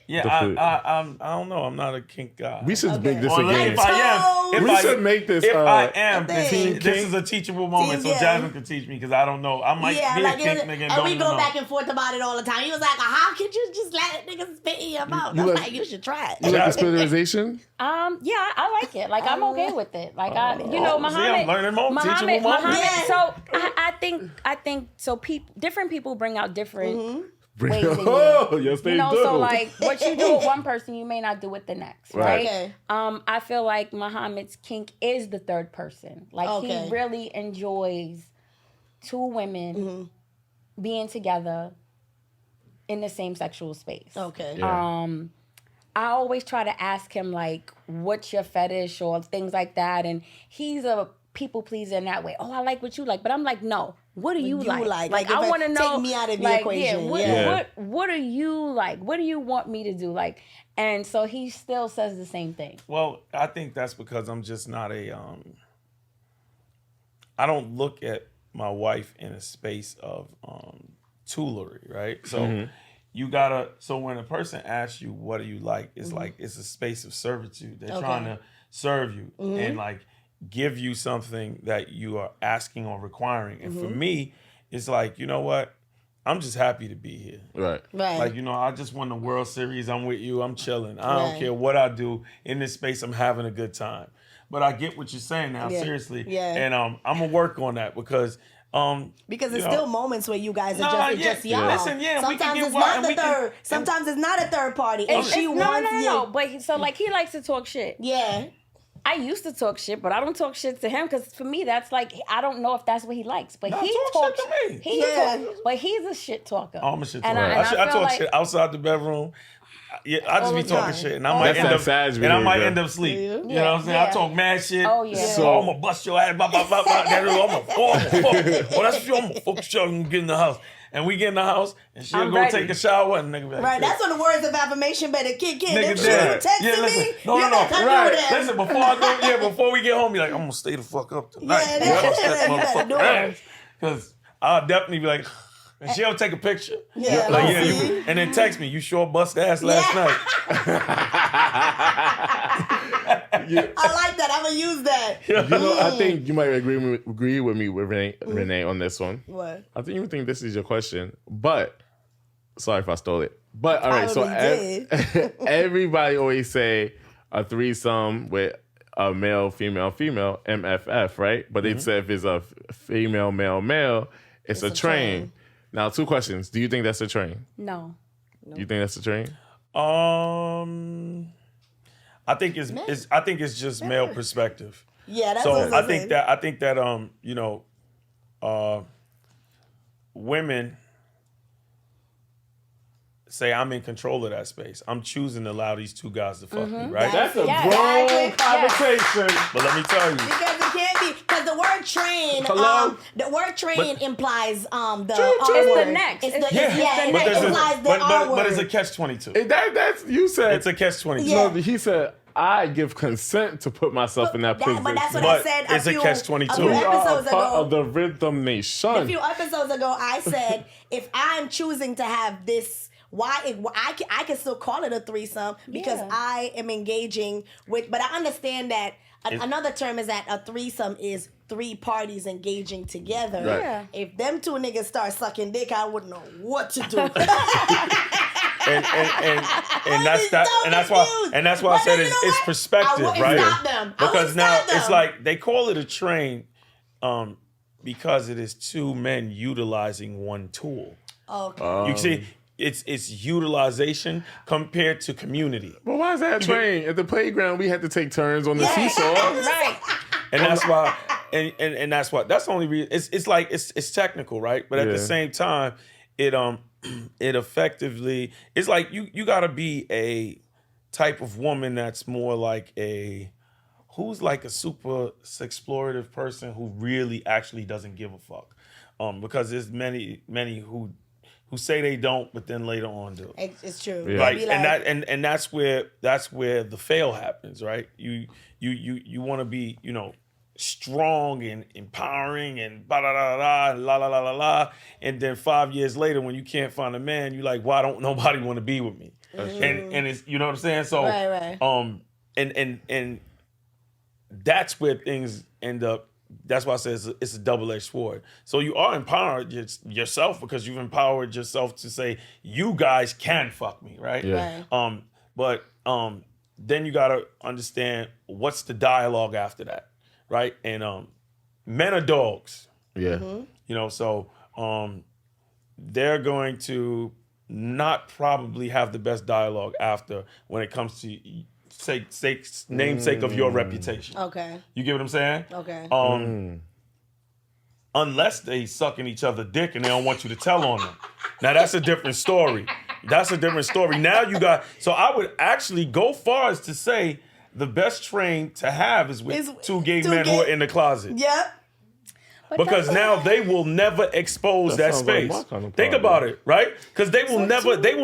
Yeah, I don't know. I'm not a kink guy. We should make this a game. If should make this. If I am, this is a teachable moment, so Jasmine can teach me because I don't know. I might be a kink nigga. And we go back and forth about it all the time. He was like, "How could you just let like niggas spit in your mouth. That's like you should try it. You like the spitterization? Yeah, I like it. Like I'm okay with it. Like Muhammad. See, I'm learning more. Muhammad. Yeah. So I think so. Different people bring out different ways in you. Yes, they You know, do. so like what you do with one person, you may not do with the next, right? Okay. I feel like Muhammad's kink is the third person. Like he really enjoys two women being together in the same sexual space. Okay. Yeah. I always try to ask him like, what's your fetish or things like that, and he's a people pleaser in that way. Oh, I like what you like, but I'm like, no. What do you like? Like I want to know. Take me out of the like, equation. What do you like? What do you want me to do? Like, and so he still says the same thing. Well, I think that's because I'm just not a. I don't look at my wife in a space of toolery, right? So you gotta. So when a person asks you, "What do you like?" It's like it's a space of servitude. They're trying to serve you and like give you something that you are asking or requiring. And for me, it's like, you know what? I'm just happy to be here. Right. Like, you know, I just won the World Series. I'm with you. I'm chilling. I don't care what I do. In this space, I'm having a good time. But I get what you're saying now, seriously. Yeah. And I'm going to work on that because there's still moments where you guys are just y'all. Listen, we can Sometimes get it's not the third. Sometimes it's not a third party. And she wants no. But so like he likes to talk shit. Yeah. I used to talk shit, but I don't talk shit to him because for me that's like I don't know if that's what he likes. But he talks shit to me. But he's a shit talker. I'm a shit talker. I talk like, shit outside the bedroom. Yeah, I just be talking shit, and I might end up asleep. You know what I'm saying? I talk mad shit. Oh yeah. So I'm gonna bust your ass. I'm gonna fuck. Oh, that's what you. I'm gonna fuck you. I'm gonna get in the house. And we get in the house, and she'll go take a shower, and nigga be like, right, that's when the words of affirmation better kick in. Nigga, if she texting me, no. Right. Listen, before we get home, be like, I'm gonna stay the fuck up tonight. Yeah, I'm gonna step motherfucker ass. Because I'll definitely be like, and she'll take a picture. Yeah. Like, and then text me, you sure bust ass last night. I like that. I'm gonna use that. You know, I think you might agree with me with Renay on this one. What? I think you think this is your question, but sorry if I stole it. But all right, so everybody always say a threesome with a male, female, MFF, right? But they say if it's a female, male, it's a train. Now, two questions. Do you think that's a train? No. You think that's a train? I think it's just male perspective. Yeah, that's so what I think that you know, women say I'm in control of that space. I'm choosing to allow these two guys to fuck me, right? That's a grown conversation. But let me tell you, because it can't be because the word train. The word train implies the it's the next. It implies the R word. But it's a catch-22. That's you said it's a catch-22. Yeah. No, he said I give consent to put myself in that position. But that's what I said. It's a catch-22. A few episodes ago, of the Rhythm Nation. A few episodes ago, I said if I'm choosing to have this. Why I can still call it a threesome because I am engaging with, but I understand that another term is that a threesome is three parties engaging together. Right. Yeah. If them two niggas start sucking dick, I wouldn't know what to do. and that's why I said it's perspective, right? Stop them. Because now it's like they call it a train, because it is two men utilizing one tool. Okay. You see. It's utilization compared to community. But why is that a train? At the playground, we had to take turns on the seesaw. Right. And that's why, and that's why. That's the only reason. It's like it's technical, right? But at the same time, it effectively. It's like you got to be a type of woman that's more like who's like a super explorative person who really actually doesn't give a fuck. Because there's many who say they don't, but then later on do. It's true. Yeah. Like, and that's where the fail happens, right? You want to be, strong and empowering and la la la la, and then 5 years later when you can't find a man, you like, why don't nobody want to be with me? And it's you know what I'm saying? So right. and that's where things end up that's why I say it's a double-edged sword. So you are empowered yourself because you've empowered yourself to say, you guys can fuck me, right? Yeah. Right. But then you gotta understand what's the dialogue after that, right? And men are dogs. Yeah. Mm-hmm. You know, so they're going to not probably have the best dialogue after when it comes to namesake of your reputation. Okay. You get what I'm saying? Okay. Unless they sucking each other dick and they don't want you to tell on them. Now that's a different story. That's a different story. Now you got, so I would actually go far as to say the best train to have is with two gay men who are in the closet. Yep. Because now they will never expose that space. Like kind of Think about it, right? Because they will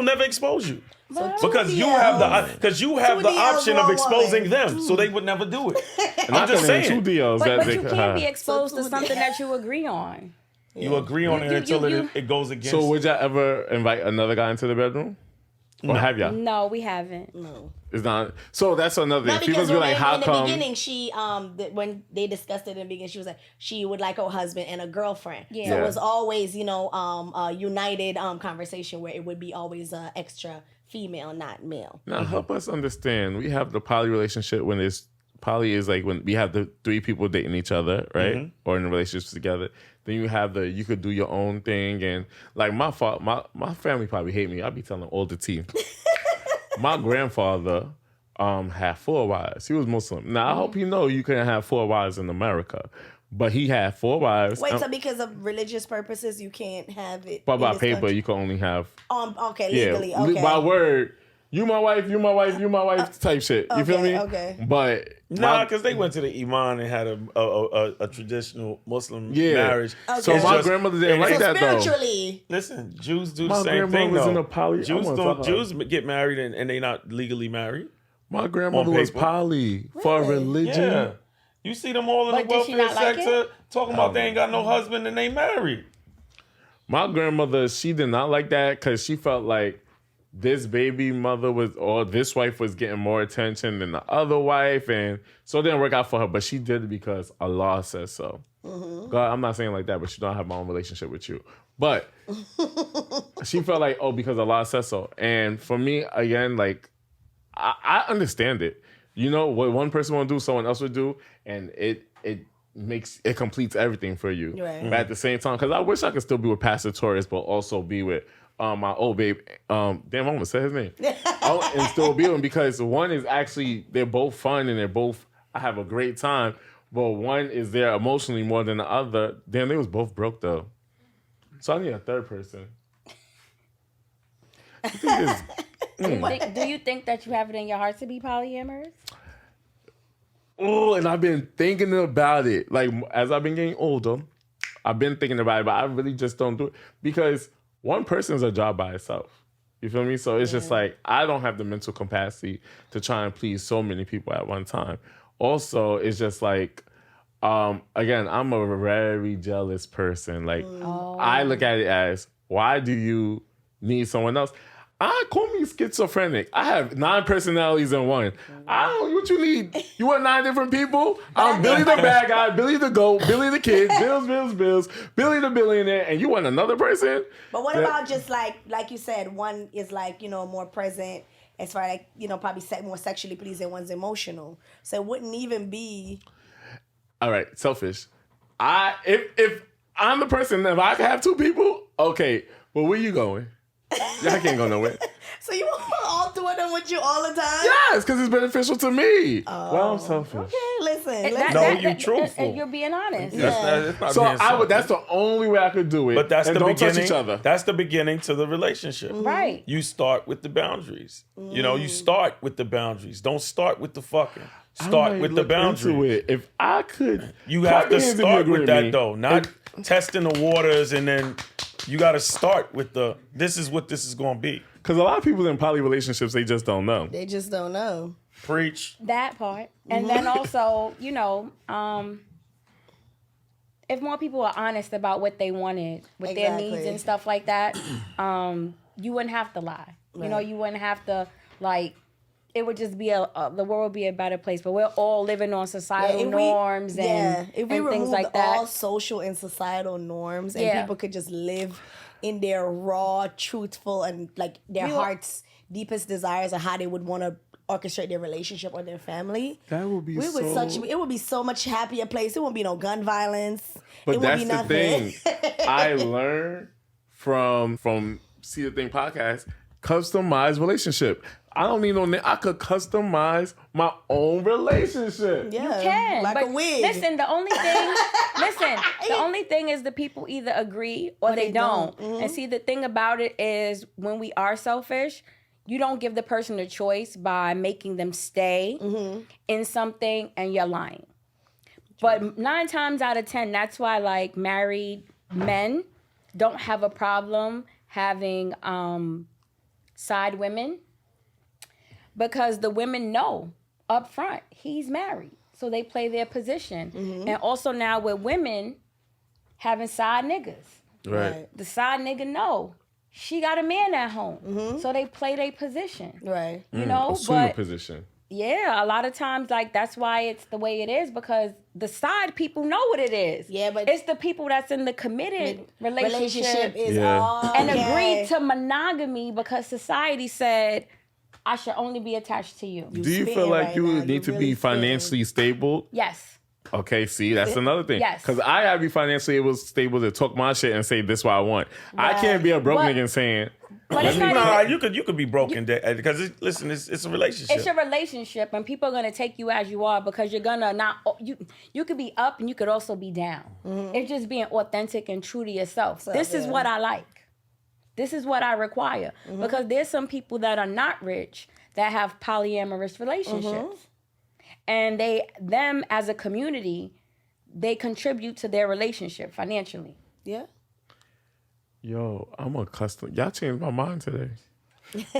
never expose you. Because you have the option of exposing them, so they would never do it. I'm just saying. Two DLs but you can't be exposed to something that you agree on. You agree on it until it goes against. So would y'all ever invite another guy into the bedroom? Or have y'all? No, we haven't. No. It's not. So that's another thing. Not People because be like, how in the come? beginning, she when they discussed it in the beginning, she was like she would like a husband and a girlfriend. Yeah. So it was always a united conversation where it would be always extra female, not male. Now help us understand. We have the poly relationship when it's poly is like when we have the three people dating each other, right? Or in relationships together. Then you have you could do your own thing, and like my family probably hate me. I be telling all the tea. My grandfather had 4 wives. He was Muslim. Now I hope you know you couldn't have 4 wives in America, but he had 4 wives. Wait, so because of religious purposes, you can't have it. But by paper, you can only have. Okay, legally, okay. By word. You my wife, you my wife, you my wife type shit. You feel me? Okay. But because they went to the Iman and had a traditional Muslim marriage. Okay. So my grandmother didn't like that though. Spiritually. Listen, Jews do My the same thing grandma was though. in a poly- Jews get married and they not legally married. My grandmother was poly for religion. Yeah. You see them all in But the did she welfare not like sector talking about they ain't got no husband and they married. My grandmother, she did not like that because she felt like this baby mother this wife was getting more attention than the other wife, and so it didn't work out for her. But she did it because Allah says so. God, I'm not saying like that, but she don't have my own relationship with you. But she felt like, because Allah says so. And for me, again, like I understand it. You know what one person want to do, someone else would do, and it completes everything for you. Right. But at the same time, because I wish I could still be with Pastor Torres, but also be with my old babe. Damn, I almost said his name. And still be with him because one is actually, they're both fun and I have a great time. But one is there emotionally more than the other. Damn, they was both broke though. So I need a third person. Do you think that you have it in your heart to be polyamorous? Oh, and I've been thinking about it. Like, as I've been getting older, I've been thinking about it, but I really just don't do it. Because one person's a job by itself. You feel me? So it's just like, I don't have the mental capacity to try and please so many people at one time. Also, it's just like, again, I'm a very jealous person. Like, I look at it as, why do you need someone else? Call me schizophrenic. I have 9 personalities in one. What you need? You want 9 different people? I'm Billy the bad guy, Billy the goat, Billy the kid, Bills, Billy the billionaire, and you want another person? But what about just like you said, one is like, more present as far as probably more sexually pleasing, one's emotional. So it wouldn't even be. All right, selfish. If I'm the person, if I can have 2 people, okay, well, where you going? Y'all can't go nowhere. So you want all 2 of them with you all the time? Yes, because it's beneficial to me. Well, I'm selfish. Okay, listen. You're truthful. And you're being honest. That's not So being that's the only way I could do it. But that's and the don't beginning. touch each other. That's the beginning to the relationship. Right. You start with the boundaries. You start with the boundaries. Don't start with the fucking. Start with the boundaries. If I could, you have to start with that though, not testing the waters, and then you got to start with this is what this is going to be. Because a lot of people in poly relationships, they just don't know. They just don't know. Preach. That part. And then also, if more people are honest about what they wanted with their needs and stuff like that, you wouldn't have to lie. Right. You wouldn't have to, like, it would just be the world would be a better place. But we're all living on societal norms and if we and things removed like that. all social and societal norms, and people could just live in their raw, truthful, and like their heart's deepest desires of how they would want to orchestrate their relationship or their family. That would be it would be so much happier place. It wouldn't be no gun violence. But it that's would be the nothing. thing. I learned from See the Thing podcast, customized relationship. I don't need no. I could customize my own relationship. Yeah, you can, like but a wig. Listen, the only thing is the people either agree or they don't. Mm-hmm. And see, the thing about it is when we are selfish, you don't give the person a choice by making them stay in something, and you're lying. But 9 times out of 10, that's why like married men don't have a problem having side women. Because the women know up front he's married. So they play their position. Mm-hmm. And also now with women having side niggas. Right. The side nigga know she got a man at home. Mm-hmm. So they play their position. Right. You know? Assume a position. Yeah, a lot of times like that's why it's the way it is, because the side people know what it is. Yeah, but it's the people that's in the committed relationship is and agreed to monogamy because society said I should only be attached to you. Do you feel like you need to be financially stable? Yes. Okay, see, that's another thing. Yes. Because I gotta be financially stable to talk my shit and say this what I want. Right. I can't be a broke nigga and saying. But it's not you could be broken because it's a relationship. It's a relationship, and people are gonna take you as you are because you're gonna not. You could be up and you could also be down. Mm-hmm. It's just being authentic and true to yourself. So, this is what I like. This is what I require. Mm-hmm. Because there's some people that are not rich that have polyamorous relationships. Mm-hmm. And them as a community, they contribute to their relationship financially. Yeah. Yo, y'all changed my mind today.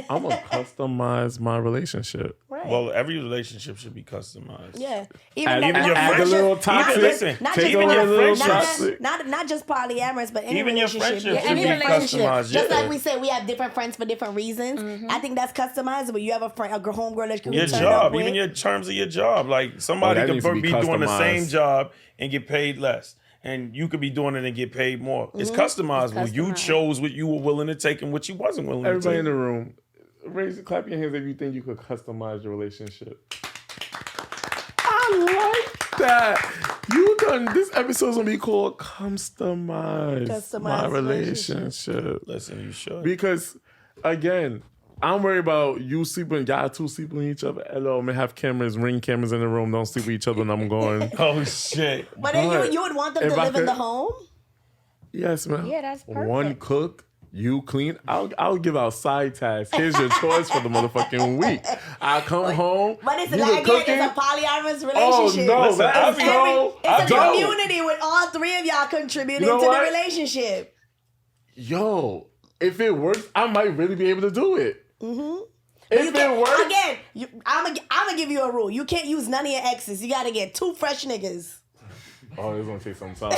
I'm gonna customize my relationship. Right. Well, every relationship should be customized. Yeah. Even your friendship. Not just polyamorous, but any even relationship. Your friendship should be customized. Just like we say, we have different friends for different reasons. Mm-hmm. I think that's customizable. You have a homegirl that you can your job, even your terms of your job. Like somebody could be doing the same job and get paid less. And you could be doing it and get paid more. Mm-hmm. It's customizable. You chose what you were willing to take and what you wasn't willing to take. Everybody in the room, clap your hands if you think you could customize your relationship. I like that. This episode's gonna be called Customize My Relationship. Listen, you should. Because, again, I'm worried about you sleeping, y'all two sleeping with each other. Hello, man, have cameras, ring cameras in the room. Don't sleep with each other, and I'm going. Oh shit! But then you would want them to live in the home. Yes, man. Yeah, that's perfect. One cook, you clean. I'll give out side tasks. Here's your choice for the motherfucking week. I come home. But it's a polyamorous relationship. Oh no, it's a community with all three of y'all contributing to the relationship. Yo, if it works, I might really be able to do it. Mm-hmm. If it works, again, I'm gonna give you a rule. You can't use none of your exes. You gotta get 2 fresh niggas. Oh, it's gonna take some time. 2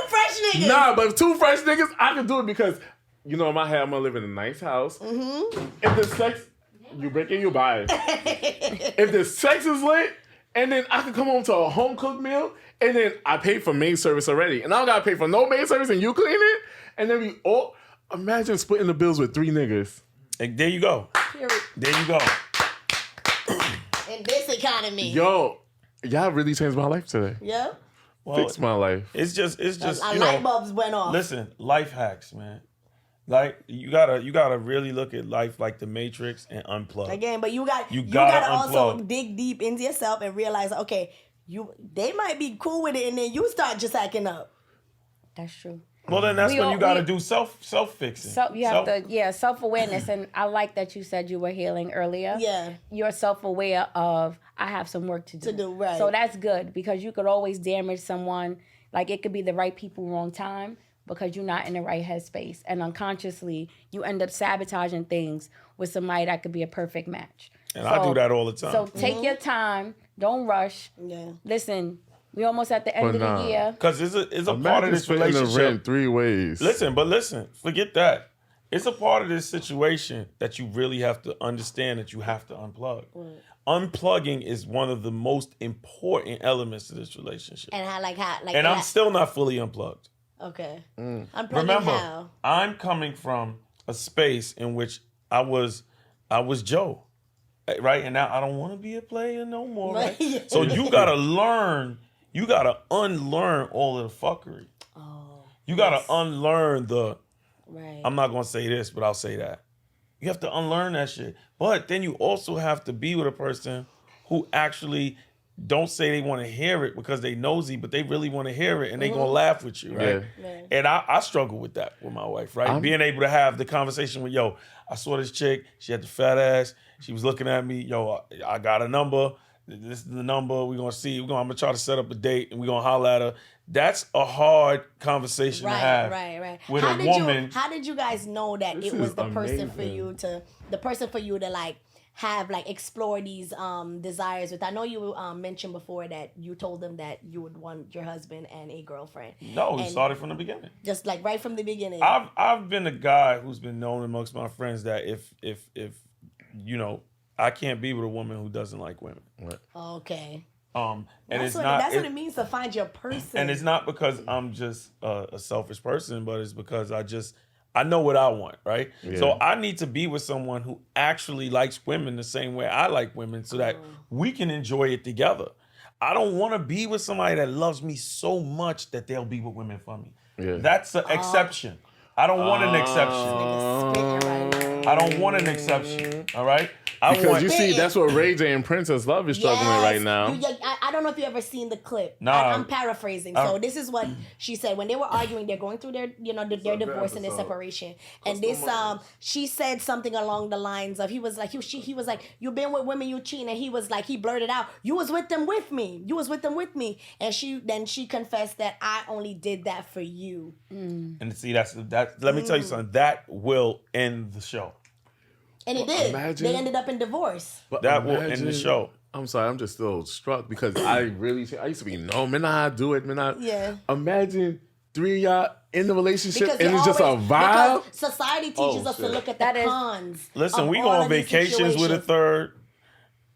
fresh niggas. Nah, but 2 fresh niggas, I can do it because in my head, I'm gonna live in a nice house. Mm-hmm. If the sex, you break it, you buy it. If the sex is lit, and then I can come home to a home cooked meal, and then I pay for maid service already, and I don't gotta pay for no maid service, and you clean it, and then we all. Imagine splitting the bills with 3 niggas. There you go. There you go. In this economy. Yo, y'all really changed my life today. Yeah. Well, fixed my life. It's just our light bulbs went off. Listen, life hacks, man. Like you gotta really look at life like the Matrix and unplug. Again, but you gotta also dig deep into yourself and realize, okay, they might be cool with it, and then you start just acting up. That's true. Well, then that's when you got to do self-fixing. You have to, self-awareness. And I like that you said you were healing earlier. Yeah. You're self-aware of, I have some work to do. Right. So that's good because you could always damage someone. Like it could be the right people, wrong time because you're not in the right headspace. And unconsciously, you end up sabotaging things with somebody that could be a perfect match. And I do that all the time. So take your time. Don't rush. Yeah. Listen. We almost at the end of the year. Because it's a part of this relationship. The rent 3 ways. Listen, forget that. it's a part of this situation that you really have to understand that you have to unplug. Right. Unplugging is one of the most important elements of this relationship. And I'm still not fully unplugged. Okay. Unplugging. Remember, how? I'm coming from a space in which I was Joe, right? And now I don't want to be a player no more, right? So you gotta unlearn all of the fuckery. Oh. You gotta unlearn the. Right. I'm not gonna say this, but I'll say that. You have to unlearn that shit. But then you also have to be with a person who actually don't say they want to hear it because they nosy, but they really want to hear it and they gonna laugh with you, right? Yeah. And I struggle with that with my wife, right? Being able to have the conversation with, yo, I saw this chick, she had the fat ass, she was looking at me, yo, I got a number, this is the number, we're gonna see, I'm gonna try to set up a date and we're gonna holler at her. That's a hard conversation to have with a woman. How did you guys know that it was the person for you to like have like explore these desires with? I know you mentioned before that you told them that you would want your husband and a girlfriend. No, we started from the beginning. Just like right from the beginning. I've been a guy who's been known amongst my friends that if you know, I can't be with a woman who doesn't like women. Right? Okay. And that's what it means to find your person. And it's not because I'm just a selfish person, but it's because I know what I want, right? Yeah. So I need to be with someone who actually likes women the same way I like women so that we can enjoy it together. I don't want to be with somebody that loves me so much that they'll be with women for me. Yeah. That's an exception. I don't want an exception. I don't want an exception, all right? Because you see, that's what Ray J and Princess Love is struggling with right now. I don't know if you ever seen the clip. I'm paraphrasing. So this is what she said when they were arguing. They're going through their divorce and their separation. And this she said something along the lines of he was like you've been with women, you cheating, and he was like, he blurted out, you was with them with me, and she confessed that I only did that for you. And see, that. Let me tell you something. That will end the show. And it did. They ended up in divorce. But that will end the show. I'm sorry, I'm just still struck because I used to be, no, man, I do it, man. Yeah. Imagine 3 of y'all in the relationship and it's just a vibe. Because society teaches us to look at the cons. Listen, we go on vacations with a third.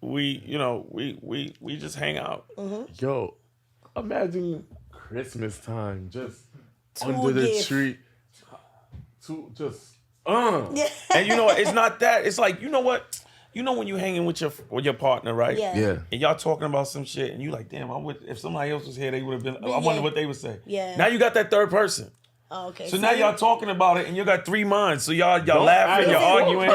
We just hang out. Mm-hmm. Yo, imagine Christmas time just under the tree. And you know what? It's not that. It's like, you know what? You know when you hanging with your partner, right? Yeah. And y'all talking about some shit, and you like, damn, if somebody else was here, they would have been. I wonder what they would say. Yeah. Now you got that third person. Oh, okay. So now y'all talking about it, and you got 3 minds. So y'all laughing, you're arguing.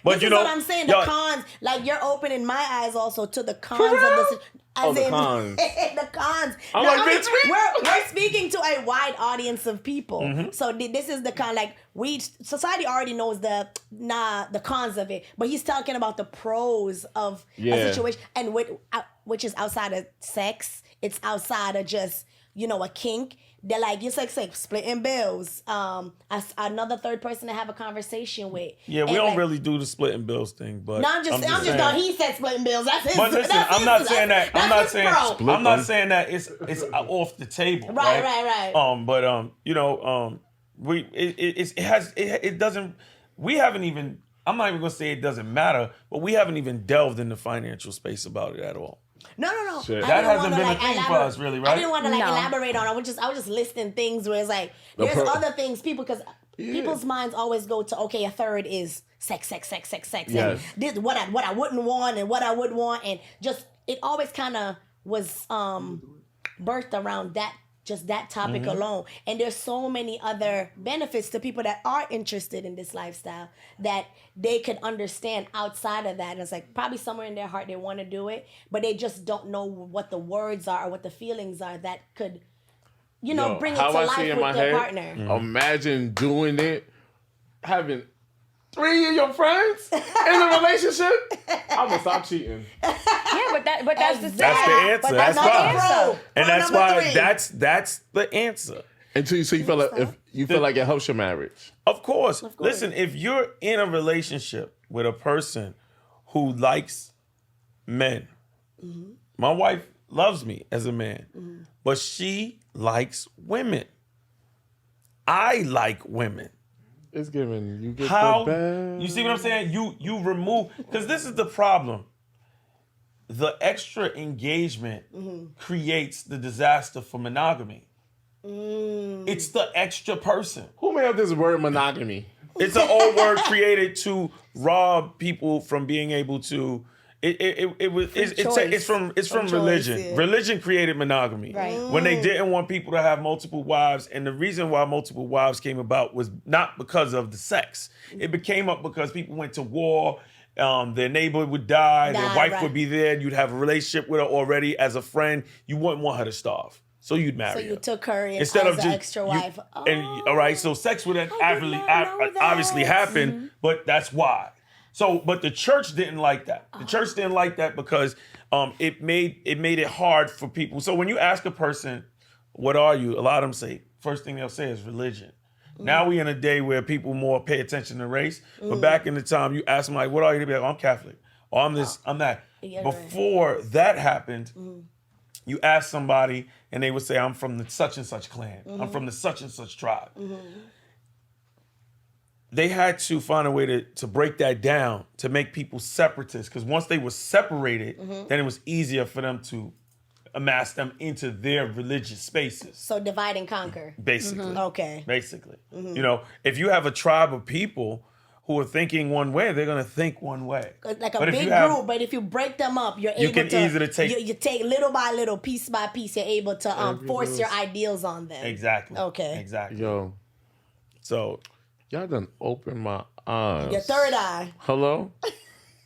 But you know what I'm saying. The cons, like you're opening my eyes also to the cons of this. The cons. The cons. I'm like, bitch, we're speaking to a wide audience of people. Mm-hmm. So this is the con. Like society already knows the cons of it, but he's talking about the pros of a situation, and which is outside of sex. It's outside of just a kink. They're like, it's like splitting bills. Another third person to have a conversation with. Yeah, we don't really do the splitting bills thing, but no, I'm just saying. He said splitting bills. That's his. But listen, I'm not saying that. I'm not saying that it's off the table. Right. It doesn't. We haven't even. I'm not even gonna say it doesn't matter, but we haven't even delved in the financial space about it at all. No. That hasn't been a thing for us, really, right? I didn't want to elaborate on it. I was just listing things where it's like there's other things because people's minds always go to a third is sex, yes. And this what I wouldn't want and what I would want, and just it always kind of was birthed around that. Just that topic alone. And there's so many other benefits to people that are interested in this lifestyle that they could understand outside of that. And it's like probably somewhere in their heart they want to do it, but they just don't know what the words are or what the feelings are that could, bring it to life with their partner. Imagine doing it, having 3 of your friends in a relationship. I'm gonna stop cheating. Yeah, but that's the answer. That's why. And that's why that's the answer. Until you feel like it helps your marriage. Of course. Listen, if you're in a relationship with a person who likes men, my wife loves me as a man, but she likes women. I like women. It's given. You get How the best. you see what I'm saying? You remove, because this is the problem. The extra engagement creates the disaster for monogamy. It's the extra person. Who made up this word monogamy? It's an old word created to rob people from being able to. It's from religion. Yeah. Religion created monogamy. Right. When they didn't want people to have multiple wives, and the reason why multiple wives came about was not because of the sex. It became up because people went to war. Their neighbor would die. Their wife would be there. You'd have a relationship with her already as a friend. You wouldn't want her to starve, so you'd marry her. So you took her in Instead as of an just extra wife. And all right, so sex would obviously happen, but that's why. So, but the church didn't like that. The church didn't like that because it made it hard for people. So when you ask a person, "What are you?" a lot of them say, first thing they'll say is religion. Now we in a day where people more pay attention to race. But back in the time, you ask them like, "What are you?" They'd be like, "I'm Catholic," or "I'm this, I'm that." Before that happened, you ask somebody and they would say, "I'm from the such and such clan. I'm from the such and such tribe." They had to find a way to break that down to make people separatists, because once they were separated, then it was easier for them to amass them into their religious spaces. So divide and conquer. Basically. Okay. Basically. You know, if you have a tribe of people who are thinking one way, they're going to think one way. Like a big group, but if you break them up, you're able to easily take... You take little by little, piece by piece, you're able to force your ideals on them. Exactly. Okay. Exactly. Yo. So... Y'all done opened my eyes. Your third eye. Hello?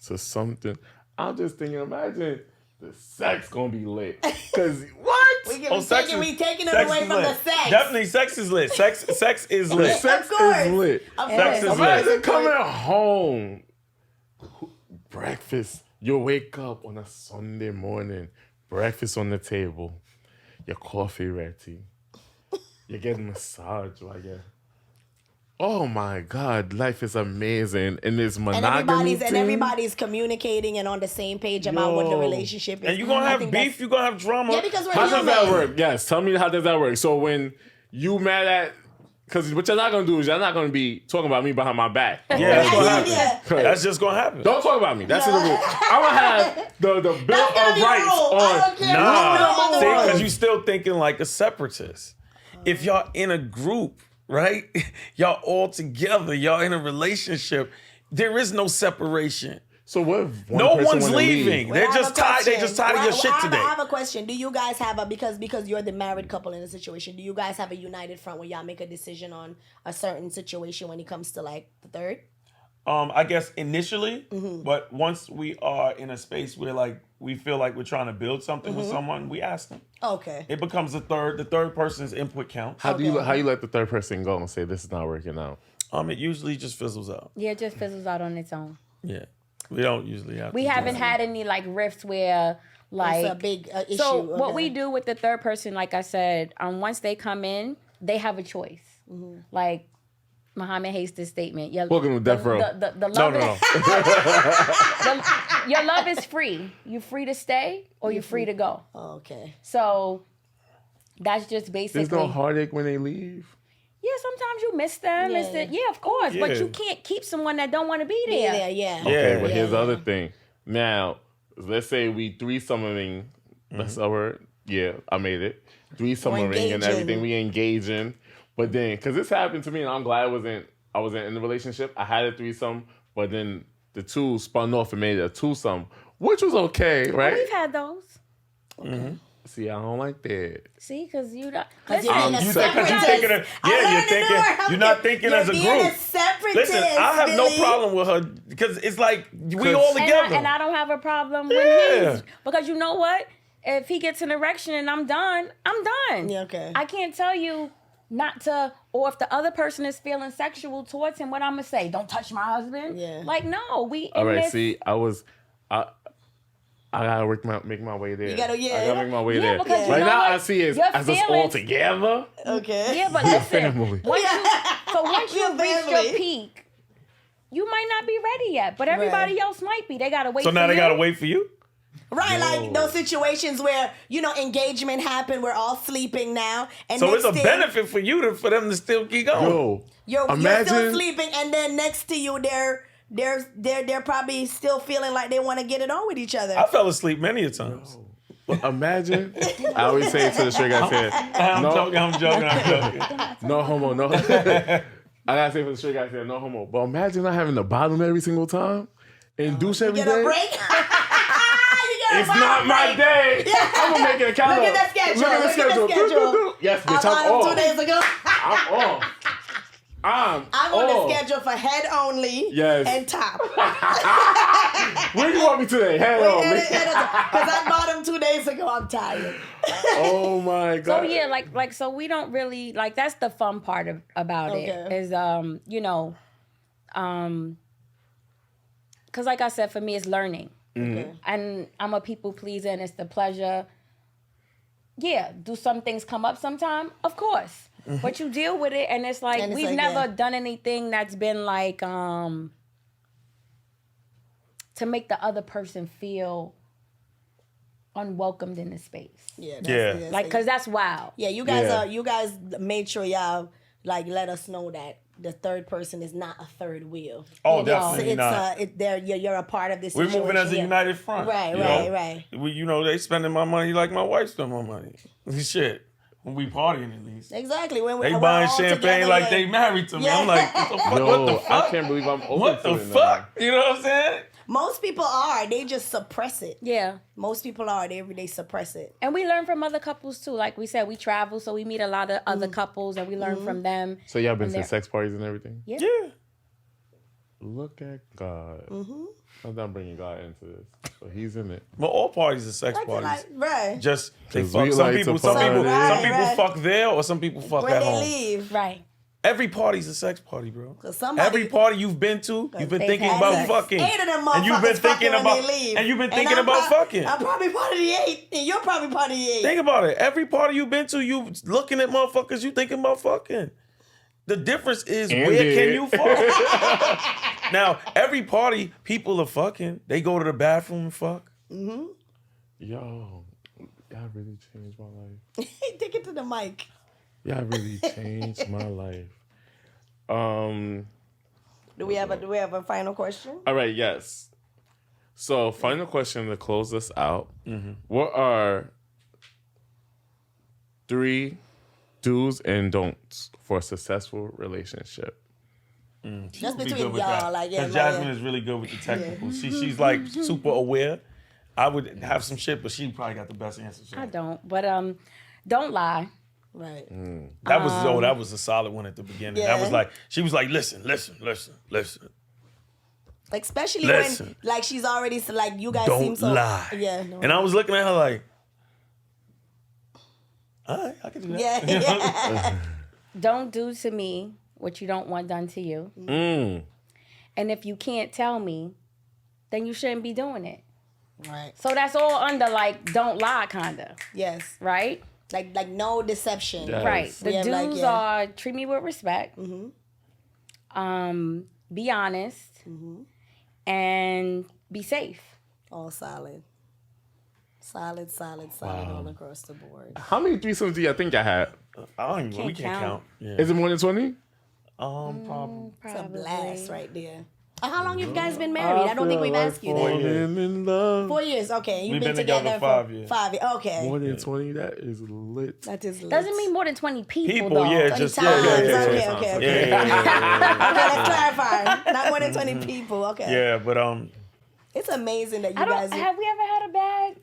To something. I'm just thinking, imagine the sex gonna be lit. Cause what? We taking it away from the sex. Definitely, sex is lit. Sex is lit. Sex is lit. Sex is Imagine lit. coming home. Breakfast. You wake up on a Sunday morning. Breakfast on the table. Your coffee ready. You're getting massage while you're... Oh my God, life is amazing. And it's monogamy. And everybody's communicating and on the same page about what the relationship is. And you're going to have beef, you're going to have drama. Yeah, because we're How human. does that work? Yes, tell me how does that work. So when you mad at... Because what you're not going to do is you're not going to be talking about me behind my back. Yeah, that's going to happen. Yeah. That's just going to happen. Don't talk about me. That's the rule. I'm going to have the Bill of Rights on. Nah, see, because you still thinking like a separatist. If y'all in a group, right? Y'all all together. Y'all in a relationship. There is no separation. So what if no one's leaving? They're just tired. They just tired of your shit today. I have a question. Do you guys have because you're the married couple in a situation? Do you guys have a united front where y'all make a decision on a certain situation when it comes to like the third? I guess initially, but once we are in a space where like we feel like we're trying to build something with someone, we ask them. Okay. It becomes the third person's input counts. How you let the third person go and say this is not working out? It usually just fizzles out. Yeah, it just fizzles out on its own. Yeah. We don't usually have We haven't had any like rifts where like it's a big issue. So what we do with the third person, like I said, once they come in, they have a choice. Like Muhammad hates this statement. Welcome to Death Row. The love No. your love is free. You're free to stay or you're free to go. Oh, okay. So that's just basically. There's no heartache when they leave. Yeah, sometimes you miss them. Yeah. Yeah, of course. Yeah. But you can't keep someone that don't want to be there. Yeah. Okay, but here's the other thing. Now, let's say we threesomeing. That's our word. Yeah, I made it. Threesomeing and everything. We engaging. But then, because this happened to me, and I'm glad I wasn't in the relationship. I had a threesome, but then the two spun off and made it a twosome, which was okay, right? We've had those. Mm-hmm. See, I don't like that. See, because you don't. Because Listen, you're not thinking as a group. Listen, I have no problem with her because it's like we all together. And I don't have a problem with his. Because you know what? If he gets an erection and I'm done, I'm done. Yeah, okay. I can't tell you not to, or if the other person is feeling sexual towards him, what I'm going to say? Don't touch my husband? Yeah. Like, no. All right, see, I gotta make my way there. You gotta, I gotta make my way there. Because right now, what? I see it Your as us all feelings- together. Okay. Yeah, but We're listen. family. Once you reach your peak, you might not be ready yet, but everybody else might be. They gotta wait. So now for they you. gotta wait for you. Right, like those situations where, engagement happened, we're all sleeping now. And so it's a benefit for them to still keep going. You're still sleeping, and then next to you, they're probably still feeling like they want to get it on with each other. I fell asleep many a times. But imagine, I always say it to the straight guy, I'm joking. No homo, no. I gotta say for the straight guy, no homo. But imagine not having the bottom every single time and douche every day. Get a break? It's not my day. Yeah. I'm gonna make it a calendar. Look at that schedule. Yes, bitch, I'm off. 2 days ago. I'm off. I'm on the schedule for head only and top. Where do you want me today? Head only. Because I bought them 2 days ago. I'm tired. Oh my God. So yeah, so we don't really that's the fun part about it is because like I said, for me it's learning. Mm-hmm. And I'm a people pleaser and it's the pleasure. Yeah, do some things come up sometime? Of course. Mm-hmm. But you deal with it and it's like we've never done anything that's been like to make the other person feel unwelcomed in the space. Cause that's wild. Yeah, you guys made sure y'all let us know that the third person is not a third wheel. Oh, definitely not. You're a part of this. We're moving as a united front. Right. They spending my money like my wife spent my money. Shit. When we partying at least. Exactly. They buying champagne like they married to me. Yeah. I'm like, what the fuck? I can't believe I'm open what to the fuck? You know what I'm saying? Most people are. They just suppress it. Yeah. Most people are. They suppress it. And we learn from other couples too. Like we said, we travel, so we meet a lot of other couples and we learn from them. So y'all been to sex parties and everything? Yeah. Look at God. Mm-hmm. I'm not bringing God into this, but He's in it. Well, all parties are sex parties. Right. Just they fuck. Some people fuck there, or some people fuck at home. When they leave. Right. Every party's a sex party, bro. Every party you've been to, you've been thinking about fucking. 8 of them and you've been thinking about fucking. I'm probably part of the 8, and you're probably part of the 8. Think about it. Every party you've been to, you looking at motherfuckers, you thinking about fucking. The difference is where can you fuck? Now, every party, people are fucking. They go to the bathroom and fuck. Mm-hmm. Yo, y'all really changed my life. Take it to the mic. Y'all really changed my life. Do we have a final question? All right, yes. So, final question to close this out. Mm-hmm. What are 3 do's and don'ts for a successful relationship? Just between y'all, because Jasmine is really good with the technical. She's like super aware. I would have some shit, but she probably got the best answer. I don't, but don't lie. Right. That was a solid one at the beginning. Yeah. That was like she was like, listen. Like especially when she's already you guys don't seem so lie. Yeah. No. And I was looking at her like, all right, I can do that. Yeah. Don't do to me what you don't want done to you. Mm. And if you can't tell me, then you shouldn't be doing it. Right. So that's all under don't lie kinda. Yes. Right? Like no deception. Yes. Right. The do's are treat me with respect. Mm-hmm. Be honest. Mm-hmm. And be safe. All solid. Solid all across the board. How many threesomes do you think I had? We can't count. Yeah. Is it more than 20? Probably. It's a blast right there. How long have you guys been married? I don't think we've asked you that. In love. 4 years, okay. You've We've been together for 5 years. 5 years, okay. More than 20, that is lit. That is lit. Doesn't mean more than 20 people though. Yeah, 20 just times. yeah. Okay. Yeah. Okay, let's clarify. Not more than 20 people, okay. Yeah, but it's amazing that you guys... Have we ever had a bag?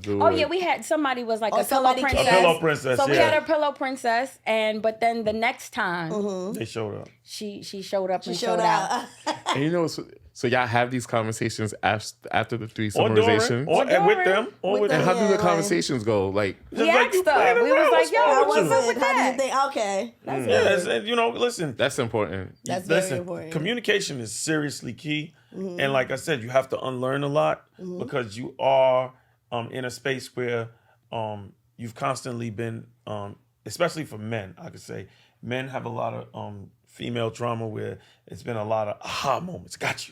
Oh yeah, we had somebody was like a pillow princess. A pillow princess. So we had a pillow princess, but then the next time they showed up. She showed up and showed out. And you know, so y'all have these conversations after the threesomeization, or with them, or with them. And how do the conversations go? Like we asked them. We was like, "Yo, what's up with that?" How do you think? Okay, that's good. Listen, that's important. That's very important. Communication is seriously key, and like I said, you have to unlearn a lot because you are in a space where you've constantly been, especially for men, I could say, men have a lot of female trauma where it's been a lot of aha moments. I got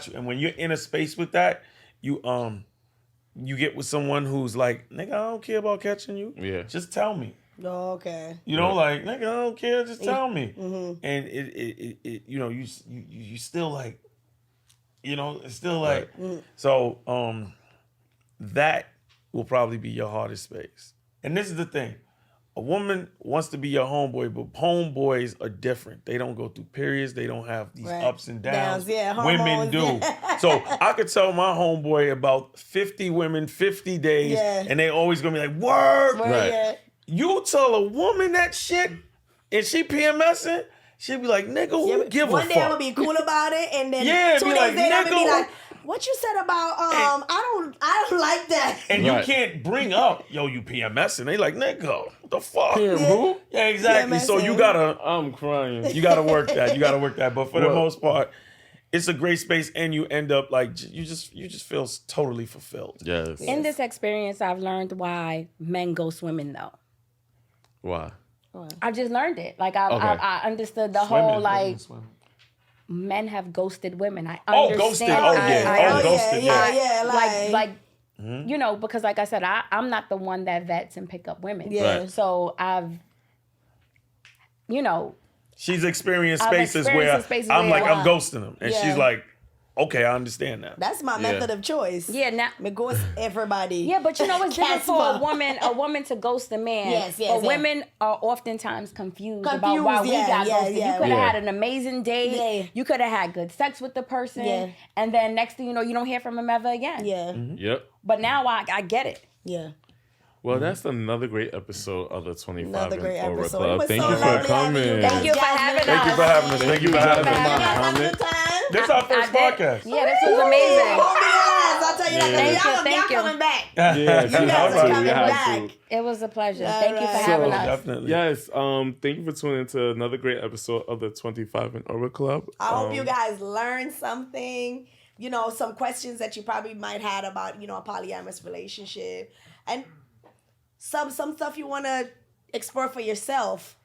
you. And when you're in a space with that, you get with someone who's like, nigga, I don't care about catching you. Yeah. Just tell me. Oh, okay. You know, like, nigga, I don't care. Just tell me. Mm-hmm. And it you know, you still like, you know, it's still like, so that will probably be your hardest space. And this is the thing. A woman wants to be your homeboy, but homeboys are different. They don't go through periods. They don't have these ups and downs. Women do. So I could tell my homeboy about 50 women, 50 days, and they always gonna be like, word. Right. You tell a woman that shit and she PMSing, she'll be like, nigga, who give a fuck? One day I'm gonna be cool about it, and then 2 days like, later I'm gonna be like, what you said about I don't like that. And you can't bring up, yo, you PMSing. They like, nigga, what the fuck? Who? Yeah, exactly. PMSing. So you gotta I'm crying. you gotta work that. But for the most part, it's a great space, and you end up like you just feel totally fulfilled. Yes. In this experience, I've learned why men go swimming though. Why? I just learned it. Like I understood the whole like men have ghosted women. I understand. Ghosted. Ghosted. Yeah. Like you know, because like I said, I'm not the one that vets and pick up women. Yeah. Right. So I've, you know, she's experienced spaces where I'm like, I'm ghosting them, and she's like, okay, I understand that. That's my method of choice. Yeah, now me ghost everybody. Yeah, but you know it's different for a woman to ghost a man. Yes. But women are oftentimes confused about why we got ghosted. You could have had an amazing date. Yeah. You could have had good sex with the person. Yeah. And then next thing you know, you don't hear from him ever again. Yeah. Mm-hmm. Yep. But now I get it. Yeah. Well, that's another great episode of the 25 Another great and Over episode. Club. It Thank was you so for lovely having coming. you guys. Thank you for having us. Thank you for having us. Thank you for having You guys us. have a good time. This is our first podcast. Yeah, this was amazing. I'll tell you that. Thank you. Y'all coming back. Yeah, You guys are coming have back. to. It was a pleasure. All Thank you for right. having So, us. Definitely. Yes, thank you for tuning into another great episode of the 25 and Over Club. I hope you guys learned something. You know, some questions that you probably might had about, you know, a polyamorous relationship. And some stuff you want to explore for yourself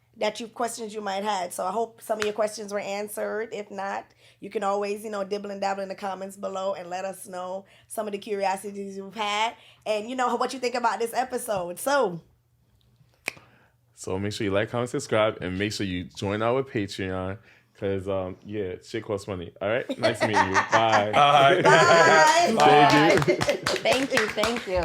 questions you might have. So I hope some of your questions were answered. If not, you can always, you know, dibble and dabble in the comments below and let us know some of the curiosities you've had and, you know, what you think about this episode. So make sure you like, comment, subscribe, and make sure you join our Patreon because, shit costs money. All right? Nice meeting you. Bye. All right. bye. Thank you. Thank you.